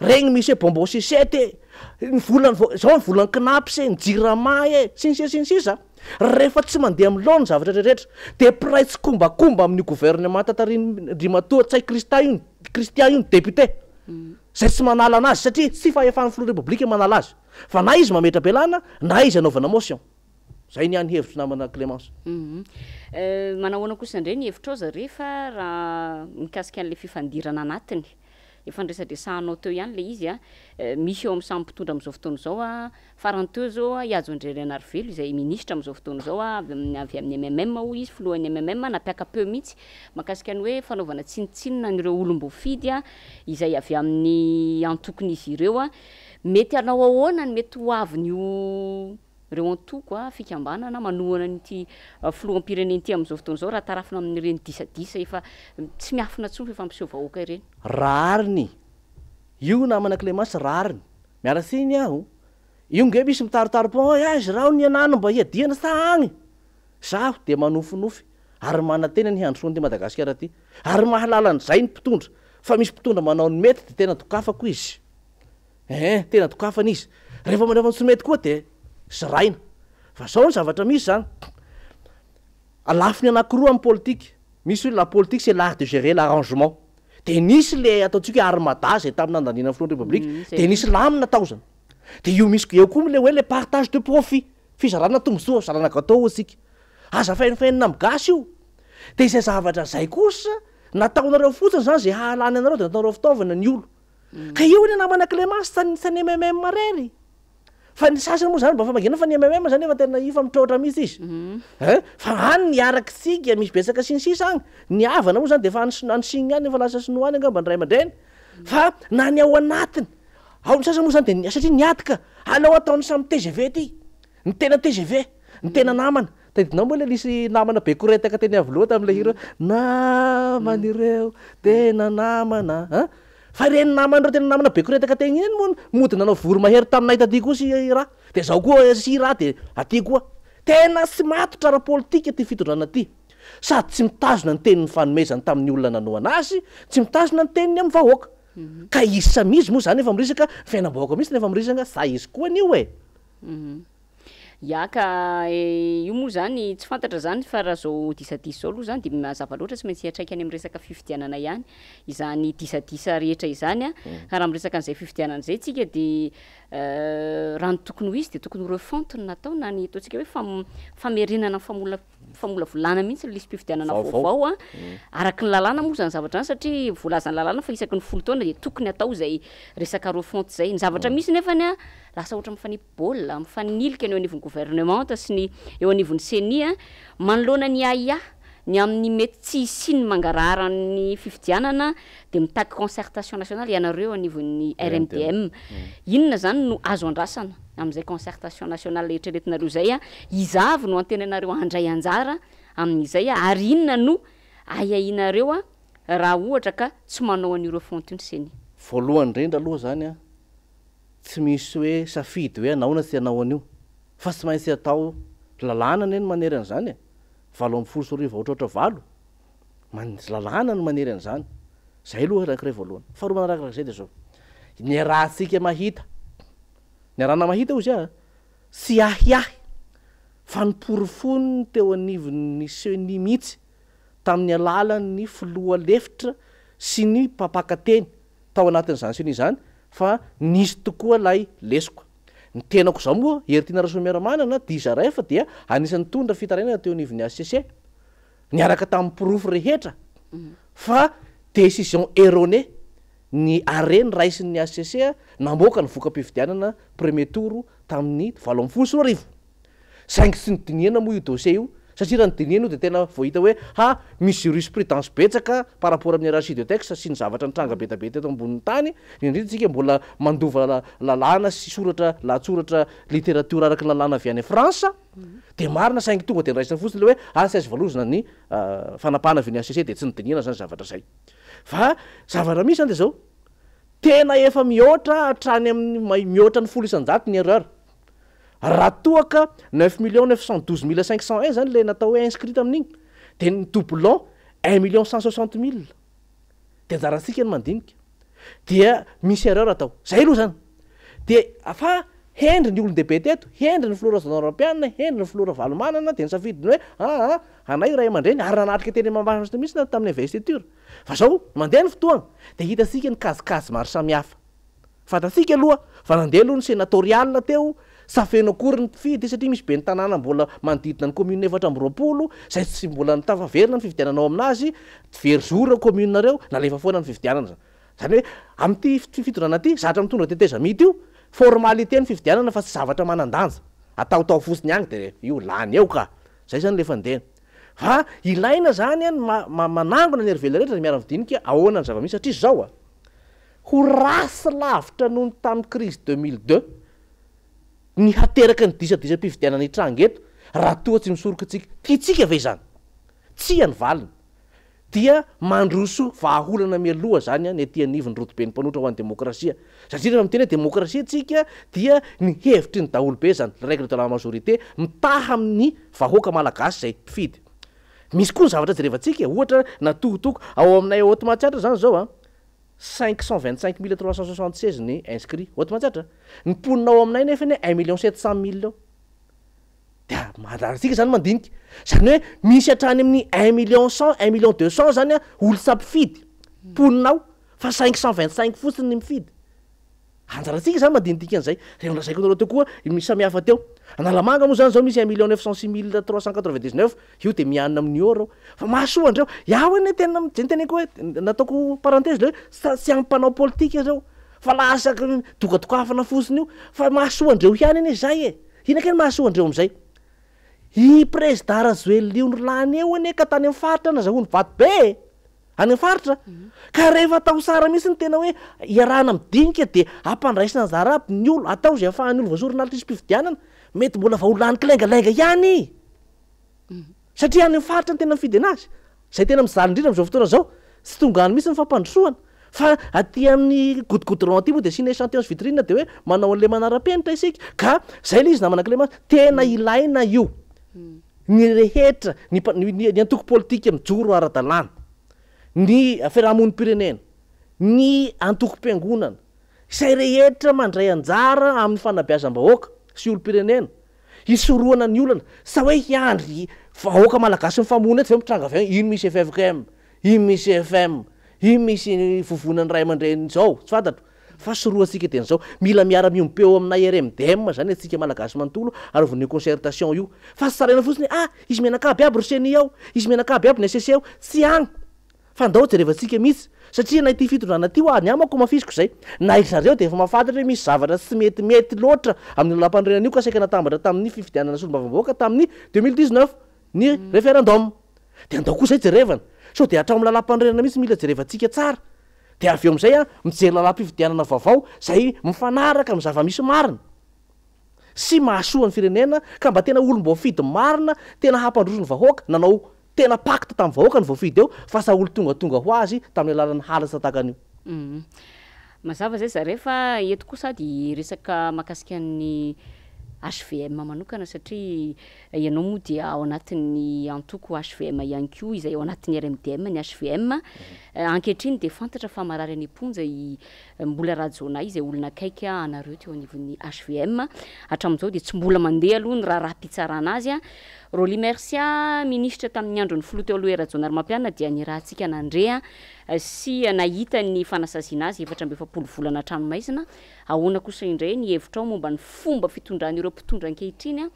regny misy hoe bonbon sisete ny volany zao ny volany knapse ny jirama sinsisa rehefa tsy mandeha amin'ny laona zavatra rehetra de price kombakomba amin'ny gouvernement tatarindrimatoa tsay Christian io ny député zay tsy manala anazy satria tsy fahefan'ny filoha repoblika manala azy fa na izy mametra-belana na izy anaovana motion zay ny any hevitry namana Clémence manahoana kosa indray ny hevitra ao zarefa raha mikasika an'le fifandirana anatiny efa ndresadresahanao teo ihany le izy misy eo amin'ny samy mpitondra amin'izao fotoana zao farany teo zao Ihazo Andry Renarivelo izay ministra amin'izao fotoana zao avy amin'ny MMM hoy izy filohan'ny MMM napiaka peu mihitsy makasika ny hoe fanaovana tsinitsinina n'ireo olom-bofidy izay avy amin'ny antokony izy ireo mety anao ahoana ny mety ho avin'io reo antoko fikambanana manohana nyty filoham-pirenena ty amin'izao fotoana zao raha tarafina amin'ireny disadisa efa tsy miafina tsony fa fampiseho vahoaka ireny rariny io namana Clémence rariny miarasiny aho io nge misy mitarotarom-po azy raha ny anano mba hiadiana sa agny zaho de manofinofy ary manantena ny handrosoany ty Madagasikara ty ary mahalalan'zay ny mpitondra fa misy mpitondra manao ny mety de tena dokafako izy tena dokafana izy rehefa manao ny tsy mety koa de sy raina fa zao ny zavatra misy zany alafiny anakiroa amin'ny politique misy hoe la politique c'est l'art de gérer l'arrangement de nisy le ataontsika hoe armada zay tamin'ny andaniana filohan'ny repoblika de nisy lamina tao zany de io misy eo koa le hoe le partage de profit fizarana tombosoa zarana gâteau asika aza fainifainina amin'ny gasy io de izay zavatra zay kosa nataonareo fotsiny zany zay hahalany anareo de nataonareo fitaovana ny olo ka io ny namana Clémence sany MMM marery fa ny sasany moa zany mba fa mangina fa ny MMM zany efa tena ifa mitrotra mihitsy izy fa any niaraka sika misy betsaka sinisisa agny ny avana moa zany de fa ansingy any efa lasa sinoa any angamba ny ray aman-dreny fa na ny ao anatiny ao ny sasany moa zany de satria niatika aleo ataony samy TGV ty ny tena TGV ny tena namana tadinao moa le lisy namana be koretaka teny avy loha tam'le hira naman'ireo tena namana fa reny naman'ireo tena namana be koretaka teny iny moa mody nanao vory mahery taminay taty koa sy raha de zao koa sy raha de aty koa tena sy matotra ara politika ty fitondrana ty sady tsy mitazona ny tenin'ny fanomezany tamin'ny olona nanoa anazy tsy mitazona ny teniny amin'ny vahoaka ka izy samizy moa zany efa mirisaka fiainam-bahoaka mihitsy nefa mirisaka za izy koa an'io ka io moa zany tsy fantatra zany fa raha zao disadisa zao aloha zany de mazava loatra tsy maintsy hiatraika any amin'ny resaka fifidianana ihany izany disadisa rehetra izany ka raha miresaka an'izay fifidianana zay tsika de raha ny tokony ho izy de tokony ho refontina natao na ny ataontsika hoe famerenana famola volana mihitsy lisy mpifidianana vaovao araky ny lalàna moa zany zavatra zany satria voalazany lalàna fa isaky ny 10 taona de tokony atao zay resaka refonte zay ny zavatra misy nefany lasa ohatra mifanipôla mifanilika ny eo anivon'ny gouvernement sy ny eo anivon'ny CENI manoloana ny aia ny amin'ny mety tsy isiny mangarara ny fifidianana de mitaky concertation nationale ianareo anivon'ny RMDM inona zany no azo andrasana amin'izay concertation nationale eritreretinareo zay izavy no antenanareo handray anjara amin'izay ary inona no ayainareo raha ohatra ka tsy manao an'ireo fonty ny CENI voalohany indrindra aloha zany tsy misy hoe safidy hoe anaona tsy anao an'io fa tsy maintsy atao lalàna neny manery an'izany 7 ohatrohatra valo lalàna no manery an'izany zay aloha rakiray voalohany faharoa manarakirak zay de zao ny rahantsika mahita ny arahana mahita ozy sy ahiahy fa niporofony teo anivon'ny CENI mihitsy tamin'ny alalan'ny filoha lefitra sy ny mpapakateny tao anatin'izany CENI zany fa nisy tokoa lay lesoko ny tenako zao moa Hertina Rasomieramanana diza fa dia anisan'ny tondra fitarainana teo anivon'ny ACC niaraka tamin'ny porofo rehetra fa décision erronée ny areny raisin'ny ACC namoaka ny voka-pifidianana premier tour tamin'ny 7 saingy tsy nydiniana moa io dossier io satria raha nydiniana io de tena voahita hoe misy jurisprudence betsaka par rapport amin'ny archidiotexte sy ny zavatra nitranga betabe teto ambonin'ny tany indrindratsika mbola mandova lalàna sy soratra latsoratra littérature araky lalàna avy any France de marina saingy tonga de nraisina fotsiny le hoe sy azy valozana ny fanapahana avy ny ACC de tsy nydiniana zany zavatra zay fa zavatra misy zany de zao tena efa mihoatra hatrany amin'ny mihoatra ny 100 ny erreur raha toaka 9 912 501 zany le natao hoe inscrit amin'igny de ny doublon 1 160 000 de anjaratsika ny mandinika dia misy erreur atao zay aloha zany de afa hendry ny olon-dehibe teto hendry ny flora zone européenne hendry ny flora valomanana de nisafidiny hoe anay ray aman-dreny ary nanatrika teny mambasitra mihitsy tamin'ny investiture fa zao mandeha ny fotoana de hitasika ny kazikazy maro samihafa fantatsika aloha fa nandeha aloha ny sénatorial teo safeno akory ny fidy satria misy be ny tanàna mbola manodidina ny commune 420 zay tsy mbola nitafaverina ny fividiananao aminazy verzora communareo nalefa foana ny fividianana zany hoe amin'ity fitondrana ty zatra mitondra teteza mity io formalité ny fividianana fa tsy zavatra manandanja ataotao fotsiny agny de io lany eo ka zay zany le fandehana fa ilaina zany any manangona ny hervely rehetra miara-vidinika ahoana ny zava-misy satria zao ho rasy lavitra noho ny tamin'ny crise 2002 ny hateraka ny disadisa-pividianana hitranga eto raha toa tsy misoroka tsika tiatsika ve zany tsia ny valiny dia mandroso vahaolana mialoha zany ny aty anivony rotobe ny mpanotra ho an'ny demokrasia satria rehefa miteny hoe demokrasia tsika dia ny hevitry ny daholo be zany règle de la majorité mitaha amin'ny vahoaka malagasy zay mpifidy misy koa ny zavatra jerevantsika ohatra natohotoko ao aminay oto mahatsiatra zany zao 525 376 ny inscrit oto mahatsiatra ny poninao aminay nefa ny 1 700 000 de madaratsika zany mandinika zany hoe misy hatrany amin'ny 1 100 1 200 zany olo sampifidy poninao fa 525 fotsiny ny mifidy anjaratsika zany mandinitika an'izay renazaiko nareo teo koa misy samihafa teo analamanga moa zany zao misy 1 906 399 io de mianina amin'ny euro fa mahasoa andreo iaho ane tena zay teneko hoe nataoko parenthèse le hoe sy ampanao politika zao fa lasaky dokadokafana fotsiny io fa mahasoa andreo hiany ane zay inaka ny mahasoa andreo am'izay i président Rajoelina lany eo ane ka tany amin'ny faritra nazahoany vato be any amin'ny faritra ka rehefa atao sara mihitsy ny tena hoe iarahana midinika de ampandraisina anjara aby ny olo atao zay ahafahany olo voazorinalitra isy mpividianana mety mbola vaholany kilengalenga ihany satria any amin'ny faritra ny tena mifidy anazy zay tena mizaly indrindra am'izao fotoana zao tsy tonga any mihitsy ny fampandrosoana fa aty amin'ny godigodron aty moa de sina échantillon vitrine de hoe manao an'le manara-penitra isika ka zay le izy namanak'le mas tena ilaina io ny rehetra ny antoko politika mijoro ara-dalàna ny fiarahamonim-pirenena ny antoko-piangonana izay rehetra mandray anjara amin'ny fanabeazam-bahoaka sy olo-pirenena hisoroana ny olana sa hoe hiandry vahoaka malagasy ny famona eto fa mitranga avy ino misy FFKM ino misy FM ino misy vovonany ray aman-dreny zao tsy fantatro fa soroatsika tena zao mila miara-miompeo aminay RMDM zany atsika malagasy manontolo ary von'ny concertation io fa sy tsaraina fotsiny izy menakaby aby roseny ao izy menakaby aby ny SSC ao tsy agny fa ndao jerevantsika mihitsy satria na ity fitondrana ty ny amako mafisiko zay na izareo de efa mahafantatra hoe misy zavatra tsy metimety loatra amin'ny lalam-pandrenana io ka saika natambatra tamin'ny fividianana solombavam-bahoaka tamin'ny 2019 ny référendum de andao koa zay jerevana so de hatrao amin'ny lalam-pandrenana mihitsy mila jerevantsika tsara de avy eo am'izay mijery lalam-pividianana vaovao zay mifanaraka amin'ny zava-misy marina sy mahasoa ny firenena ka mba tena olom-boafidy marina tena hampandroso ny vahoaka nanao tena pacte tamin'ny vahoaka ny voafidy eo fa sa olo tonga ho azy tamin'ny alalan'ny halasa takan'io mazava zay zare fa eto koa sady resaka mahakasika ny HVM manokana satria ianao moa dia ao anatin'ny antoko HVM ihany koa izay ao anatin'ny RMDM ny HVM ankehitriny de fantatra fa marary any amponja mbola rajona izay olona akaiky anareo teo anivon'ny HVM hatramin'izao de tsy mbola mandeha aloha ny raha mpitsarana azy Roly Mercia ministra tamin'ny andro ny folo teo aloha erajonary mampianana dia ny raha antsika nandrea sy nahita ny fanasazina azy 7 volana hatranomaizina ahoana kosa indray ny hevitra ao momba ny fomba fitondran'ireo mpitondra ankehitriny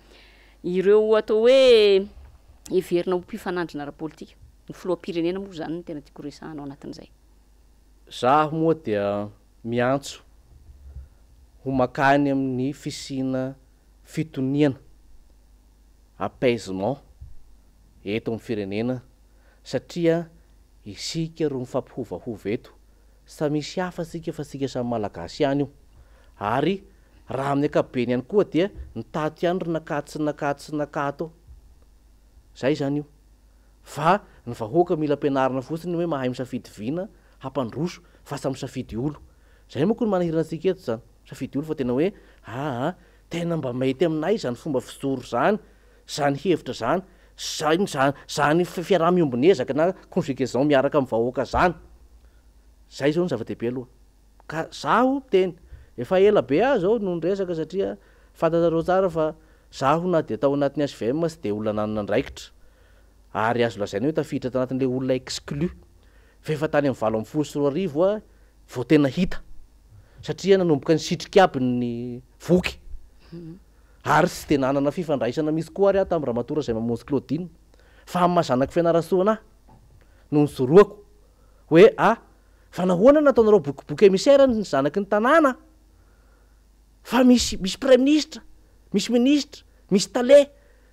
ireo atao hoe everina ho mpifanandrina ara-politika ny filoam-pirenena moa zany ny tena tiako resahanao anatin'izay zaho moa dia miantso ho makany amin'ny fisina fitoniana apaisement eto amin'ny firenena satria isika ro mifampihovahova eto sa misy hafa sika fa sika samy malagasy ihany io ary raha amin'ny akapobeny ihany koa dia nitato ihany ry nakato zay zany io fa ny vahoaka mila ampianarina fotsiny hoe mahay misafidy vina hampandroso fa sa misafidy olo zay moa koa ny manahirana antsika eto zany misafidy olo fa tena hoe tena mba mety aminay zany fomba fizoro zany hevitra zany fiaraha-miombonezaka na conjugaison miaraka amin'ny vahoaka zay zao ny zava-dehibe aloha ka zaho teny efa ela be zao no nresaka satria fantatrareo tsara fa zaho na de tao anatin'ny SVM tsy de olona nanana andraikitra ary azo lazaina hoe tafiditra tanatin'le olona exclu fa efa tany amin'ny 7 vao tena hita satria nanomboka ny sitriky aby ny voky ary tsy de nanana fifandraisana misy koa ary tamin'ny Ramatora zay mamonjy Claudine fa amin'ny mazanaka fianarasoana no nizoroako hoe fa nahoana nataonareo bokiboky émissaire ny zanaky ny tanàna fa misy premier ministre misy ministre misy tale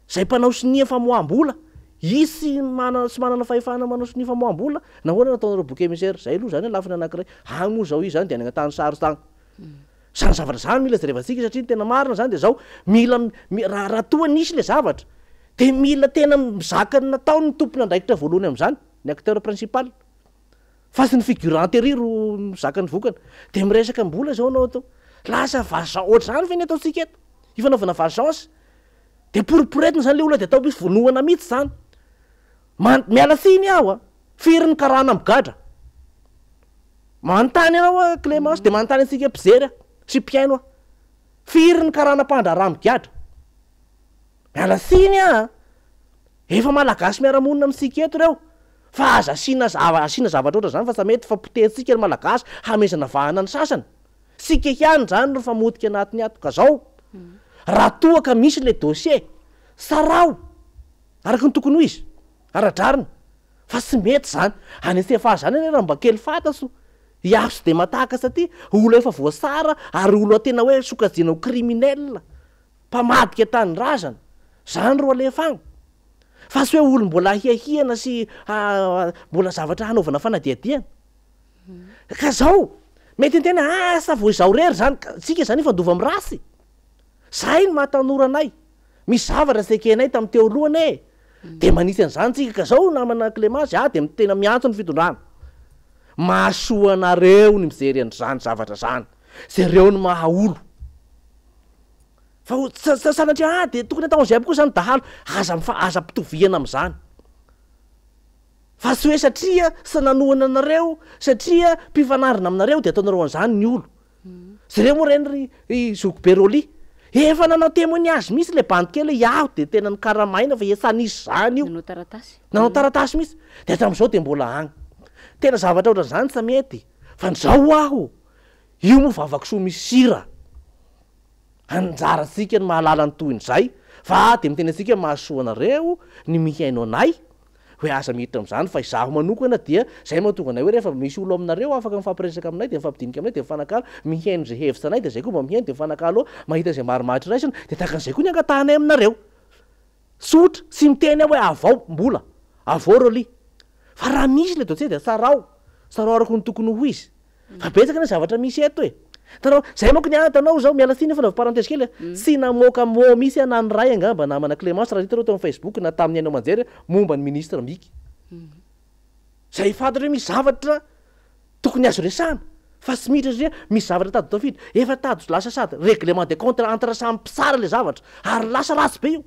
zay mpanao sinia famoaham-bola isy manana fahefana manao sinia famoaham-bola nahoana nataonareo boky émissaire zay aloha zany lafiny anankiray moa zao izy zany de any agnatany sary tagny zany zavatra zany mila jerevantsika satria tena marina zany de zao mila raha toa nisy le zavatra de mila tena mizaka natao ny tompony andraikitra voalohany am'zany ny acteur principal fa sy ny figurant ery ro mizaka ny vokana de miresaka mbola zao anao atao lasa vasan ohatr zany fe ny ataotsika eto ifanaovana vagence de poriporetina zany le olona de atao misy vonoana mihitsy zany miala siny aho firy ny karana migadra manontany anao Clémence de manontany antsika mpijery sy mpiaino firy ny karana mpandraraha migadra miala siny efa malagasy miara-monina amitsika eto reo fa aza asiana zavatra oatra zany fa sa mety fampotehitsika ny malagasy hamezana vahana ny sasany sika ihany zany no famotika anatiny ato ka zao raha toa ka misy le dossier sarao araky ny tokony ho izy aradrarina fa tsy mety zany any sefa zany raha mba kely fataso iafo sy de matahaka satria olo efa voasara ary olo tena hoe sokajianao criminel mpamadika tany razana zany ro alefagny fa sy hoe olo mbola hiahiana sy mbola zavatra hanaovana fanadiadiana ka zao mety tena sa vo izao rery zany tsika zany ifandova amy rasy zay ny mahatanorana misy zavatra sekenay tamy teo lohany de manisy an'izany tsika ka zao namana Clémence de tena miantso ny fitondrana mahasoanareo ny mijery an'zany zavatra zany zareo ny mahaolo fa sanatria de tokony ataon'izay aby koa zany dahalo aza mpitoviana am'zany fa sy hoe satria sy nanoana anareo satria mpifanarina aminareo de ataonareo an'zany ny olo zareo moa reny ry Zouk Beroli efa nanao témoignage misy le bande kely iaho de tena ny karamaina fa esanisy zany io nanao taratasy misy de hatram'izao de mbola agny tena zavatra oatra zany sa mety fa nzao aho io moa vavako soa misy sira anjaratsika ny mahalala ny toy n'zay fa de miteny atsika mahasoanareo ny mihaino anay hoe aza miditra am'zany fa izaho manokana dia zay mahatonga anay hoe rehefa misy olo aminareo afaka mifampiresaka aminay de mifampidinika aminay de mifanakalo mihaino zay hevitra anay de zay koa mba mihaino de mifanakalo mahita zay marimaritra raisina de takan'izay koa ny angatahanay aminareo sotra sy miteny aho hoe avao mbola avao roly fa raha misy le dossier de sarao araky ny tokony ho izy fa betsaka ny zavatra misy eto tanao zay manko ny tanao zao miala siny fanaova parenthèse kely sy namoaka mo misy anany ray angamba namana Clémence raha hitareo teo amin'ny Facebook na tamin'ny ainao manjery momba ny ministre miky zay fantatra hoe misy zavatra tokony azo resana fa tsy miditra satria misy zavatra tady tafiditra efa tady lasa sady règlement de compte entre samy mpisara le zavatra ary lasa ratsy be io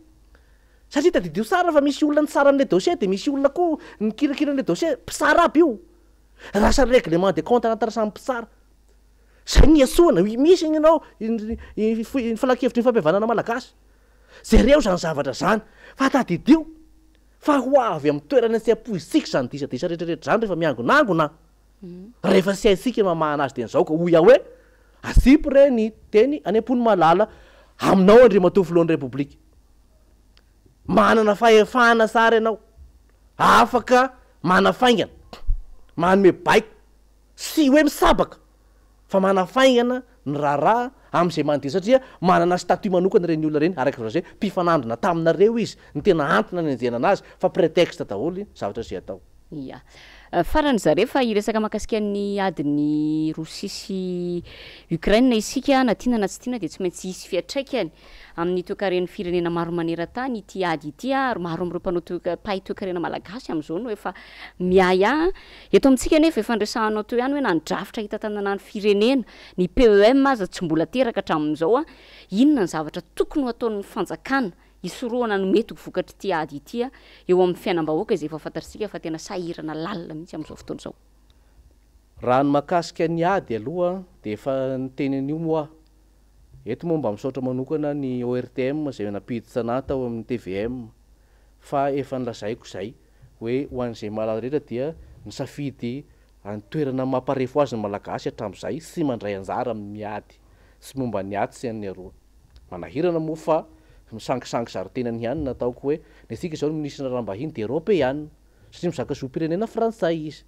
satria tadidio sara fa misy olona ny tsara n'le dossier de misy olona koa ny kirakira n'le dossier mpisara aby io lasa règlement de compte entre samy mpisara zay ny asoana misy inao ny falakevitry ny fampiavanana malagasy zareo zany zavatra zany fa tadidio fa ho avy amin'ny toerana tsy ampoizitsika zany disadisa rehetrarehetra zany rehefa miangonangona rehefa sy haitsika mamahana azy teny zao ka hoy aho hoe azipy re ny teny any am-pony malala aminao andriamatoa filohan'ny repoblika manana fahefana sara ianao afaka manafaingana manome baiko sy hoe misabaka fa manafaingana ny raharaha am'izay manodina satria manana statut manokana reny olona reny araka zay mpifanandrina taminareo izy ny tena antona ny anjena anazy fa prétexte daholo zavatra zay atao ia farany zare fa iresaka makasika ny adiny Rosia sy Ukraine isika na tiana na tsy tiana de tsy maintsy hisy fiatraikany amin'ny toekaren'ny firenena maro maneran-tany ity ady ity ary maro am'ireo mpanao pahay toekarena malagasy am'izao no efa miaya eto amintsika nefa efa andresahanao teo ihany hoe nandrafitra hitantanana ny firenena ny PEM aza tsy mbola teraka hatramin'izao inona ny zavatra tokony ho ataon'ny fanjakana isoroana no mety ho vokatry ity ady ity eo amin'ny fiainam-bahoaka izay efa fantatritsika fa tena sahirana lalina mihitsy amin'izao fotoana izao raha ny makasika ny ady aloha de efa nytenen'io moa eto momba misaotra manokana ny ORTM zay napiditra anahy tao amin'ny TVM fa efa nilazaiko zay hoe ho an'izay malala rehetra dia nisafidy antoerana mamparefo azy ny malagasy hatramin'izay sy mandray anjara amin'ny ady sy momba ny ady sy an'ny aroa manahirana moa fa misangisangy zarotenany ihany nataoko hoe ny asika zao ny ministre rahambahiny de européenne satria mizaka zoam-pirenena frantsay izy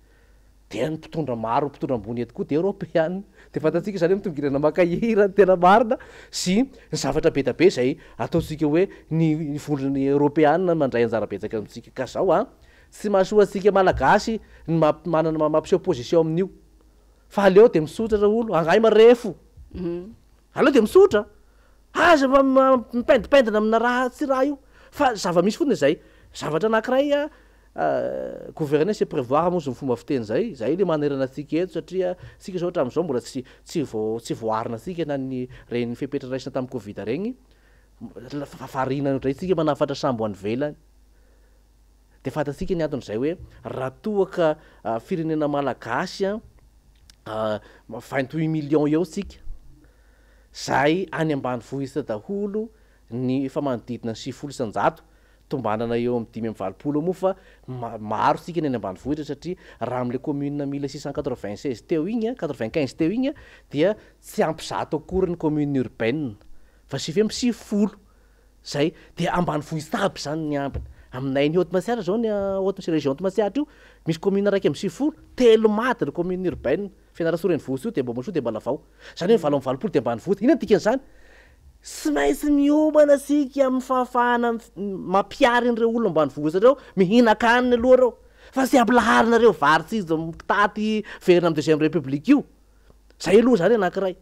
de ny mpitondra maro mpitondra ambony eto koa de européenne de fantatsika zany mitongirana makahira tena marina sy ny zavatra be da be zay ataotsika hoe ny vondrony européenne mandray anjara betsaka amitsika ka zao tsy mahasoa atsika malagasy ny manana mampiseho position amin'io fa aleo de misotra olo angay marefo aleo de misotra aza mipendipendina amina raha tsy raha io fa zava-misy foana zay zavatra anankiray gouverner c'est prévoir moa zo ny fomba fiteny zay le manerana atsika eto satria sika zao hatramin'izao mbola tsy voarina atsika na ny reny fepetra raisina tamin'ny Covid regny fafarina ndray tsika manafatra sambo any velany de fantatsika ny anton'izay hoe raha toaka firenena malagasy 28 millions eo tsika zay any ambanivohitra daholo ny efa manodidina 700 tombanana eo amin'ny 520 moa fa maro sika ny any ambanivohitra satria raha am'le commune 1696 teo igny 95 teo igny dia tsy ampy zato akory ny commune urbaine fa 770 zay de ambanivohitra aby zany ny ambiny aminay ny Haute-Matsiatra zao ny Haute région Haute-Matsiatra io misy commune raiky amin'ny 70 telo maty ny commune urbaine Fianarantsoa renivohitra io de mbô masoa de mbala vao zany hoe 20 de ambanivohitra inona dikan'izany sy maintsy miomana sika amin'ny fahafahana mampiary an'ireo olona ambanivohitra reo mihinakaniny aloha reo fa sy ampilaharinareo varitsy izy mitaty verina amin'ny deuxième république io zay aloha zany anankiray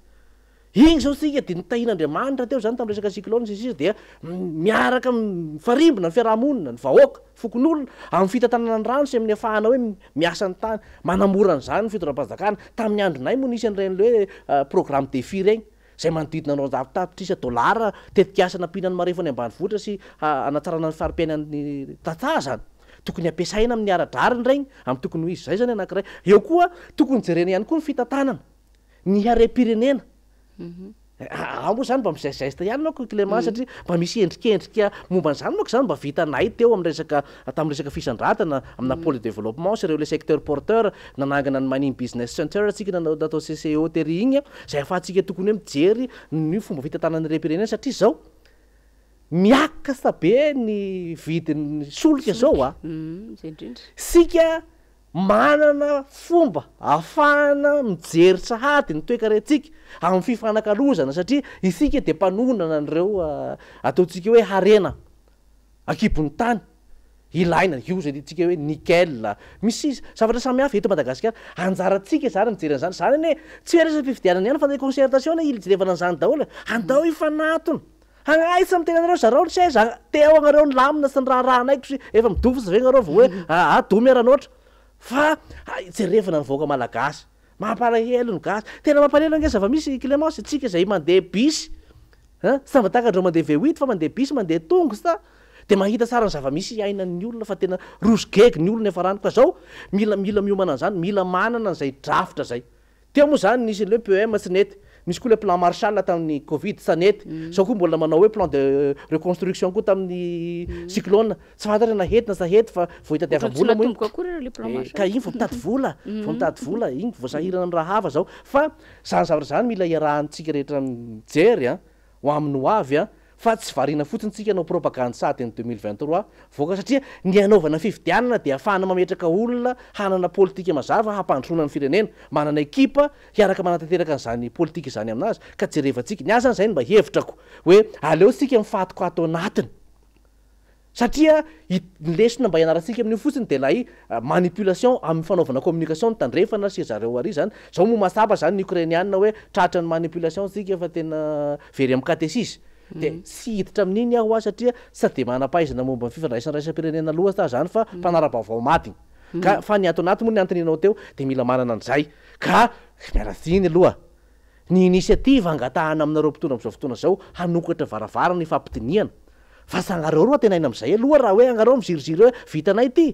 igny zao sika de nitahin'Andriamanitra teo zany tamin'ny resaka cyclone sisy dia miaraka farimbona ny fiarahamonina ny vahoaka fokon'olona amin'ny fitantanana ny rano sy amin'ny afahana hoe miasa ny tany manamora an'izany ny fitoram-panjakana tamin'ny andronay moa nisy an'ireny le hoe programme défi regny zay manodidina anao tapitra $1 tetikasa nampihana ny marefo any ambanivohitra sy anatsarana ny fari-piainan'ny tantsaha zany tokony ampiasaina amin'ny ara-drariny regny amin'ny tokony ho izy zay zany anankiray eo koa tokony jerena ihany koa ny fitantanana ny harem-pirenena moa zany mba mizaizaysta ihany manko Clément satria mba misy endrikendrika momba n'izany manko zany mba vitanay teo amin'ny resaka tamin'ny resaka fisandratana amina pôle de développement sy ireo le secteur porteur nanangana ny Manime Business Center atsika natao CCO tery igny zay afahantsika tokony hoe mijery ny fomba fitantanany repirenena satria zao miakasa be ny vidin'ny solika zao sika manana fomba ahafahana mijery sahady ny toekarentsika amin'ny fifanakalozana satria isika de mpanonana an'ireo ataotsika hoe harena akibon'ny tany ilaina io zay tsika hoe nickel misy zavatra samy hafa eto Madagasikara anjaratsika zany mijery an'izany zany hoe tsy hoe resaka fifidianana ihany fa concertation iljerevana an'izany daholo andao ifanatona hagnaisa amin'ny tenanareo zareo tsy hay teo anareo ny lamina sy ny raharahanaiky sy efa midofitsy ve nareo vao hoe do miaranoatra fa jerevana ny vahoaka malagasy mampalahelo ny gasy tena mampalahelo ange zava-misy Clémence tsika zay mandeha bisy sy mba takandreo mandeha V8 fa mandeha bisy mandeha tongotra de mahita tsara ny zava-misy ainan'ny olona fa tena rosgegy ny olona efa rano ka zao mila miomana an'izany mila manana an'izay drafitra zay teo moa zany nisy le PEM tsy nety misy koa le plan Marshall tamin'ny Covid tsy nety sao koa mbola manao hoe plan de reconstruction koa tamin'ny cyclone tsy fantatra na hety na sa hety fa vo hitadiava-bola ka igny vo mitady vola vo mitady vola igny vo sahirana amin'ny raha hafa zao fa zany zavatra zany mila iarahantsika rehetra mijery ho amin'ny ho avy fa tsy variana fotsiny tsika anao propagande sateny 2023 voaka satria ny anaovana fividianana dia ahafahana mametraka olona hanana politika mazava hampandrona ny firenena manana ekipa hiaraka manatanteraka n'izany politika izany aminazy ka jerevantsika ny asany zay mba hevitrako hoe aleo sika mifatoko ato anatiny satria lesona mba ianarantsika amin'io fotsiny de lay manipulation amin'ny fanaovana communication tandrefana sy zareo ary zany zao moa masaba zany ny ukrainianina hoe tratra ny manipulation sika efa tena very amin'ny catéchisme de sy hiditra amin'iny aho a satria tsy de manam-pahaizana momba ny fifandraisana raisam-pirenena aloha ta zany fa mpanara-baovao maty ka fa ny ato anaty moa ny antoninao teo de mila manana an'izay ka miarasiny aloha ny initiative angatahana aminareo mpitondra am'izao fotoana zao hanokatra varavarana ny fampidiniana fa sangareo roa tena ina am'izay aloha raha hoe angareo miziriziry hoe vitanay ty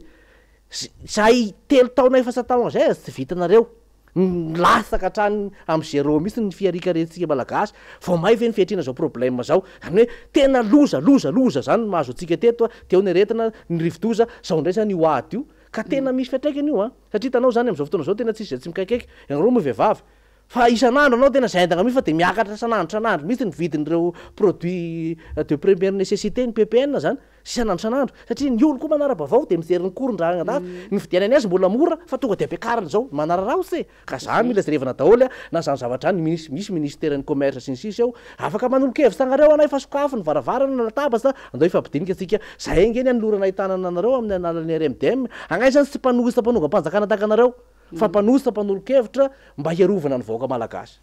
zay telo taona efa satao zay tsy vitanareo lasaka hatrany amy zéro mihitsy ny fiarikarentsika malagasy vao may ve ny fiatrina zao problème zao zany hoe tena loza zany mahazo atsika teto teo ny aretina ny rivodoza zao ndraisany io ady io ka tena misy fiatraikany io satria tanao zany am'izao fotoana zao tena tsisy tsy mikaikiky anareo moa vehivavy fa isan'andro anao tena zaindagna mi fa de miakatra sanandro mihitsy ny vidin'ireo produit de première nécessité ny ppn zany isanandro satria ny olo koa manara-bavao de mijery ny koron-draha agnatafy ny fidianany azy mbola mora fa tonga de ampiakarany zao manararao se ka zany mila jerevana daholo na zany zavatra any misy ministère-ny commerce sy ny sisy eo afaka manolo-kevitra anareo anay fa sokafo ny varavarana na latabasa andao ifampidinika atsika zay ngeny anylorana hitanana anareo amin'ny analan'ny RMDM angay zany tsy mpanoga mpanjakana tahaka anareo fa mpanosa mpanolo-kevitra mba hiarovana ny vahoaka malagasy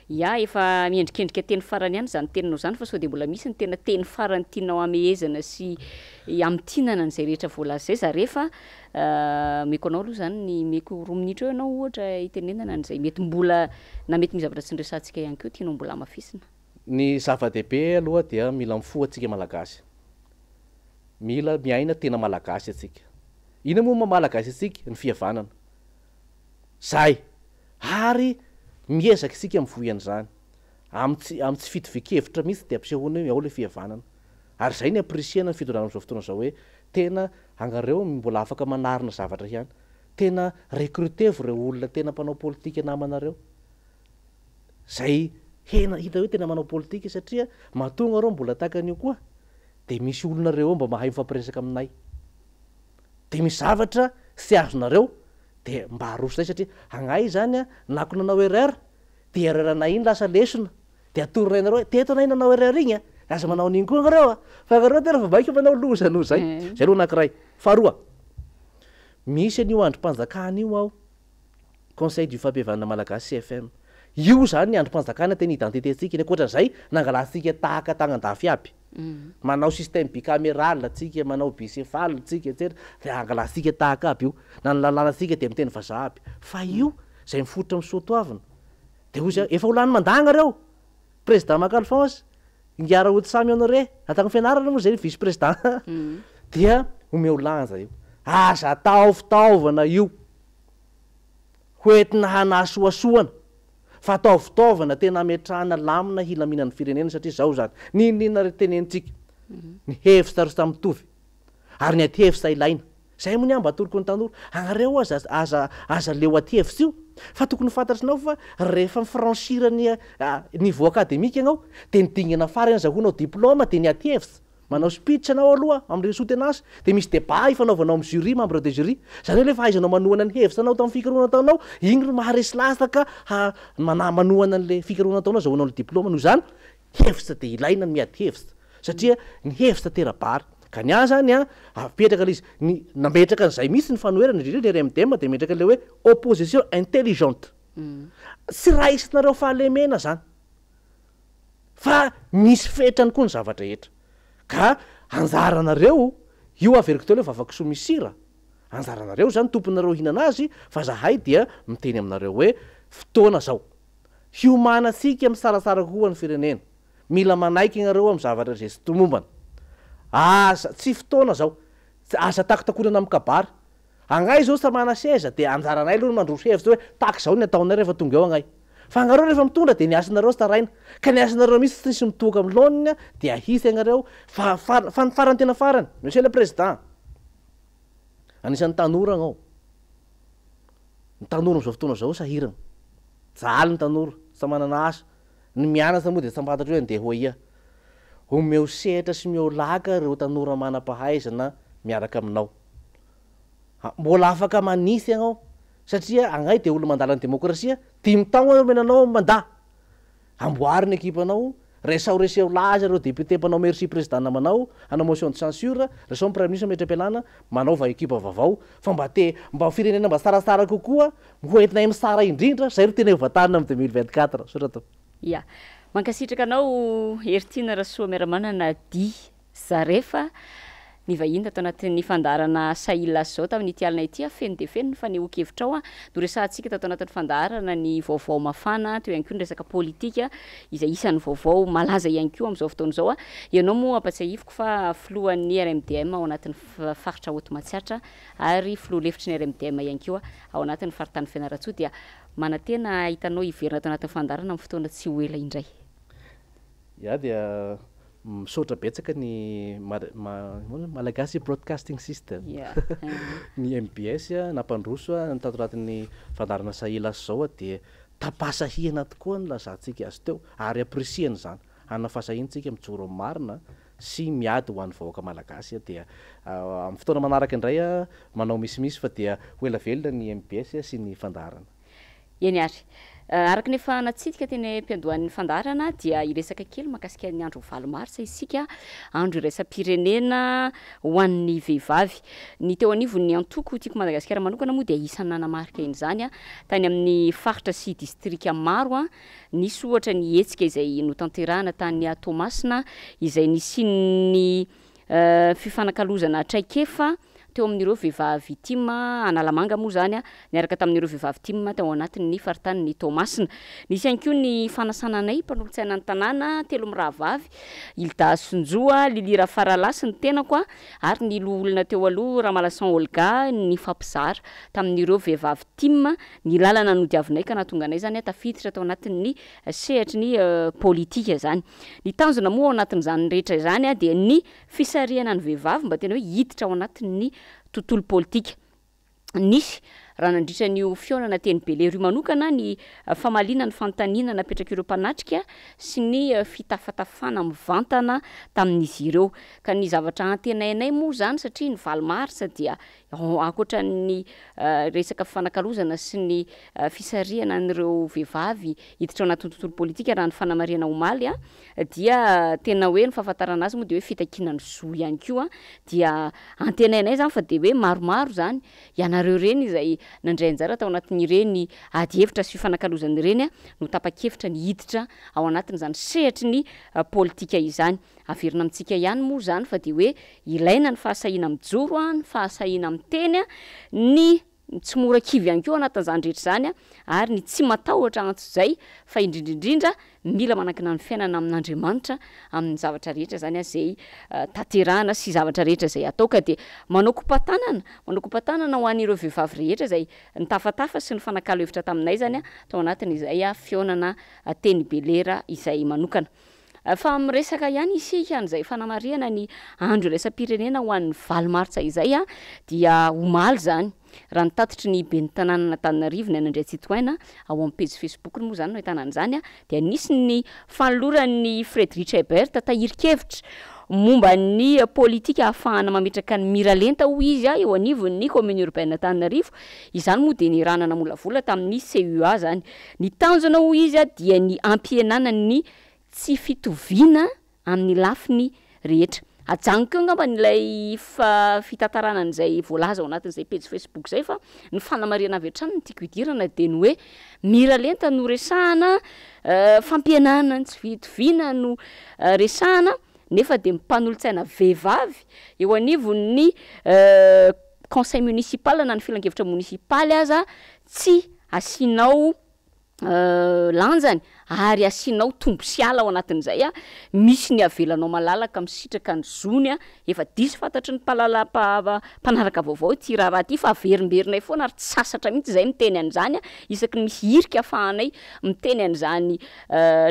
ya efa miendrikendrika teny farany ihany zany teninao zany fa sao de mbola misy ny tena teny farany tianao amehezana sy amtinana n'izay rehetra voalaza zay za rehefa meko anao aloha zany ny meko 2 minitra eo ianao ohatra hitenenana an'izay mety mbola na mety misy zavatra tsy nresantsika ihany keo tianao mbola amafisina ny zava-dehibe aloha dia mila mifoha atsika malagasy mila miaina tena malagasy atsika ina moa malagasy atsika ny fihavanana zay ary miezaka isika mivoyan'izany am tsy fitovikevitra mihitsy de ampisehoana hoe ao le fihavanana ary zay ny appréciena ny fitondrana am'izao fotoana zao hoe tena angareo mbola afaka manarina zavatra ihany tena recrutevo reo olona tena mpanao politika namanareo zay hita hoe tena manao politika satria mahatonga reo mbola takan'io koa de misy olonareo mba mahay mifampiresaka aminay de misy zavatra sy azonareo de mba haroso zay satria angay zany nako nanao erreur de erreurnay iny lasa lesona de atoronay nareo teto anay nanao erreur igny lasa manao an'iny koa anareo fa anareo tena fa baika manao loza no zay zay aloha anankiray faharoa misy an'io androm-panjakana io aho conseil du fampihevanana malagasy CFM io zany ny androm-panjakana tena identité tsika ny akoatran'izay nangalatsika tahaka tagnandafy aby manao système bicaméral atsika manao bicéphale atsika etc de angalatsika tahaka aby io na ny lalàna atsika de miteny vazaha aby fa io zay mifototra amin'ny soatoavina de ozy efa ho lany mandagna reo président Macalfons ngiara ody samy honoré atagny fianarana moa zay vice président dia omeo lanja io asa atao fitaovana io hoentina hanasoasoana fa atao fitaovana tena ametrahana lamina hilaminan'ny firenena satria zao zany ninina tenentsika ny hevitra ry samy mitovy ary ny aty hevitra ilaina zay moa ny amba atoroko ny tanora anareo aza leo aty hevitra io fa tokony fantatrinao fa rehefa mifranchira niveau akademika ianao de nidingana farany azahoanao diplôma de ny aty hevitra manao speech anao aloha am'ireo soutenance de misy débat ifanaovanao amin'ny jury membre de jury zany hoe le fahaizanao manohana ny hevitra anao tamin'ny fikarohana taonao igny ro maharesy lasaka manohana an'le fikarohana taonao zahoanao le diplôma noho zany hevitra de ilaina ny miady hevitra satria ny hevitra terabary ka ny a zany apetraka le izy nametraka an'izay mihitsy ny fanoherana indrindra le RMDM de metraka le hoe opposition intelligente sy raisinareo fahalemena zany fa misy fetrany koa ny zavatra rehetra ka anjaranareo io averiko teo le vavaka somisira anjaranareo zany tomponareo hinana azy fa zahay dia miteny aminareo hoe fotoana zao hiomanatsika misarasara koa ny firenena mila manaiky ianareo amin'ny zavatra zay sy tomombana asa tsy fotoana zao asa takotakonana amin'ny kabary angay zao samana seza de anjaranay aloha mandroso hevitra hoe taky zao ny ataonay rehefa tonga eo angay fa anareo rehefa mitondra de ny asanareo sy taraina ka ny asanareo misy tsisy mitoka amin'ny laonina de ahisy anareo fa ny farany tena farany monsieur le président anisan'ny tanora anao ny tanora am'izao fotoana zao sahirana jaly ny tanora sa manana asa ny mianatra moa de sambantatra hoe andeha hoia omeo sehatra sy meo laka reo tanora manam-pahaizana miaraka aminao. Mbola afaka manisy ianao satria agnay de olo mandala ny demokrasia 10 taogna eo menanao manda. Amboary ny ekipanao, resao laza reo député mpanao merci président namanao, anao motion de censure, resao ny prime ministre Maître Pelana, manaova ekipa vaovao, fa mba firenena mba tsaratsara kokoa, hoentinay amin'ny sara indrindra, zay ro tena hovatanina amin'ny 2024. Sorata. Ya. Mankasitraka anao Ertina Rasoa miaramanana Di Zarefa ny vahiny tato anatin'ny fandarana Saila zao tamin'ity alina ity feno de feno fa nehoakevitra ao no resahantsika tato anatin'ny fandarana ny vaovao mafana teo ihany koa ny resaka politika izay isan'ny vaovao malaza ihany koa amin'izao fotoana izao ianao moa ampatsiahiviko fa filohan'ny RMDM ao anatin'ny faritra Hotomatsiatra ary filoha lefitry ny RMDM ihany koa ao anatin'ny faritany Fianarantsoa dia manantena hitanao iverina tao anatin'ny fandarana amin'ny fotoana tsy ho ela indray. Ya dia misaotra betsaka ny malagasy broadcasting system ny MBS nampandroso tato anatin'ny fandarana Saila zao dia tapasahihana tokoa ny lazantsika azy teo ary appreciana zany anna fahasahintsika mijoro marina sy miady ho an'ny vahoaka malagasy dia amin'ny fotoana manaraka indray manao misimisy fa dia ho ela velona ny MBS sy ny fandarana. Eny ary araka nefa natsidika teny ampiandohan'ny fandarana dia iresaka kely makasika ny andro valo martsa isika andro iraisam-pirenena ho an'ny vehivavy. Ny teo anivon'ny antoko tiako Madagasikara manokana moa dia isan'ny nanamarika izany tany amin'ny faritra sy distrika maro nisy ohatra ny hetsika izay notanterahana tany Toamasina izay nisian'ny fifanakalozana traikefa teo amin'ireo vehivavy tima Analamanga moa zany niaraka tamin'ireo vehivavy tima tao anatin'ny faritany Toamasina. Nisy ihany koa ny fanasananay mpanolontsaina ny tanàna telo mirahavavy Hilda Sonjoa, Lilira Faralasy ny tenako ary ny olona teo aloha Ramalasan Olga ny fampizara tamin'ireo vehivavy tima ny lalana nodiavinay ka nahatonga anay zany tafiditra tao anatin'ny sehatry ny politika zany. Ny tanjona moa ao anatin'izany rehetra zany dia ny fisarihana ny vehivavy mba tena hoe hiditra ao anatin'ny tontolo politika. Nisy raha nandritra ny fionana teny Belery manokana ny famalina ny fanontaniana napetraka ireo mpanatrika sy ny fitafatafana mivantana tamin'izy ireo. Ka ny zavatra antenainay moa zany satria ny valo martsa dia ankoatra ny resaka fanakalozana sy ny fisarihana n'ireo vehivavy hiditra ao anatin'ny tontolo politika raha ny fanamarihana omaly dia tena hoe ny fahafantarana azy moa dia hoe fitakinany zo ihany koa dia antenainay zany fa dia hoe maromaro zany ianareo reny izay nandray anjara tao anatin'ireny ady hevitra sy fifanakalozan'ireny no tapa-kevitra ny hiditra ao anatin'izany sehatry ny politika izany. Averina amintsika ihany moa zany fa dia hoe ilaina ny fahasahiana mijoro ny fahasahiana miteny ny tsy mora kivy ihany koa anatin'izany rehetra zany ary ny tsy matahotra antsizay fa indrindrindrindra mila manankina ny fiainana amin'Andriamanitra amin'ny zavatra rehetra zany izay tanterahana sy zavatra rehetra izay atao ka dia manao kompatanana ho an'ireo vehivavy rehetra izay nitafatafa sy ny fanakalo hevitra taminay zany tao anatin'izay fionana teny Belera izay manokana. Fa miresaka ihany isika an'izay fanamarihana ny andro iraisam-pirenena ho an'ny valo martsa izay dia omaly zany. Raha nitatitry ny ben'ny tanàna Antananarivo ny André Citoyen ao amin'ny page Facebook moa zany no ahitana an'izany dia nisy ny fanoloran'ny Frédéric Ebert tahirikevitra momba ny politika ahafahana mametraka ny miralenta ho izy eo anivon'ny commune urbaine Antananarivo. Izany moa dia ny ranana molavola tamin'ny CUA zany. Ny tanjona ho izy dia ny ampihenana ny tsy fitoviana amin'ny lafiny rehetra. Ajango koa ngamba n'ilay fitatarana voalaza ao anatin'izay page Facebook zay fa ny fanamarihana avy hatrany ny tiako idirana dia ny hoe miralenta no resahana, fampihenana ny tsy fitoviana no resahana nefa dia mimpanolontsaina vehivavy eo anivon'ny conseil municipal na ny filan-kevitra municipaly aza tsy asianao lanjany ary asianao tombo sy ala ao anatin'izay misy ny avelanao malalaka misitraka ny zony efa diso fantatry ny mpanaraka vaovao ty raha ty fa averimberinay foana ary tsy sasatra mihitsy zay miteny an'izany isaky ny misy hirika ahafahanay miteny an'izany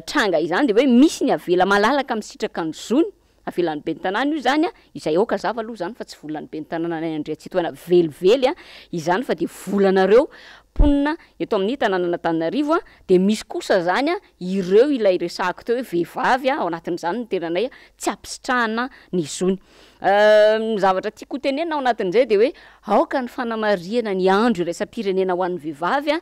tranga izany dia hoe misy ny avela malalaka misitraka ny zony avelan'ny ben'ny tanàna io zany izay aoka zava aloha zany fa tsy volan'ny ben'ny tanàna nay André Citoyen velively izany fa dia volanareo ponina eto amin'ny tanànan'Antananarivo de misy kosa zany ireo ilay resahako teo hoe vehivavy ao anatin'izany ny tenanay tsy ampisitrahana ny zony. Ny zavatra tiako tenena ao anatin'izay de hoe aoka ny fanamariana ny andro iraisam-pirenena ho an'ny vehivavy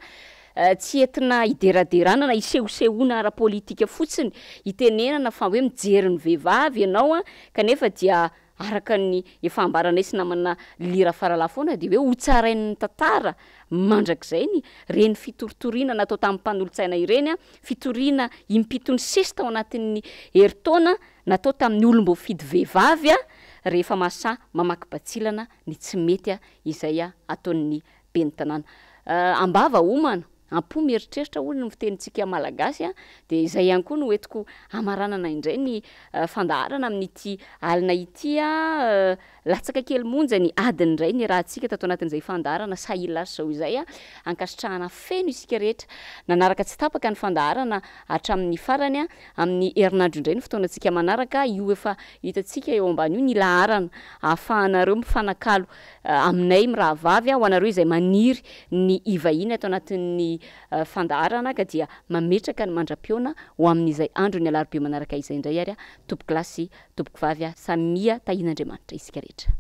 tsy entina ideraderana na isehosehoana ara-politika fotsiny itenenana fa hoe mijery ny vehivavy ianao kanefa dia araka ny efa ambaranay sy namana lira farala foana de hoe ho tsarain'ny tantara mandrak'izay ny reny fitoritoriana natao tamin'ny mpanolotsaina ireny fitoriana impitony sesy tao anatin'ny heritaona natao tamin'ny olom-boafidy vehivavy rehefa masa mamaky-batsilana ny tsy mety izay ataon'ny ben'ny tanàna. Ambava homana ampo mieritreritra olona ny fitenitsika malagasy de izay ihany koa no entiko amaranana indray ny fandaharana amin'ity alina ity latsaka kely monja ny adiny indray ny rahantsika tato anatin'izay fandaharana sahilasy zao izay ankasitrahana feno isika rehetra nanaraka tsy tapaka ny fandaharana hatramin'ny farany amin'ny herinandro indray ny fotoanantsika manaraka io efa hitatsika eo ambany io ny laharana ahafahanareo mifanakalo aminay mirahavavy ho anareo izay maniry ny ivahiny ato anatin'ny fandaharana ka dia mametraka ny mandra-piona ho amin'izay andro ny alarobia manaraka izay indray ary tompoko lasy tompoko vavy samia tahin'Andriamanitra isika rehetra.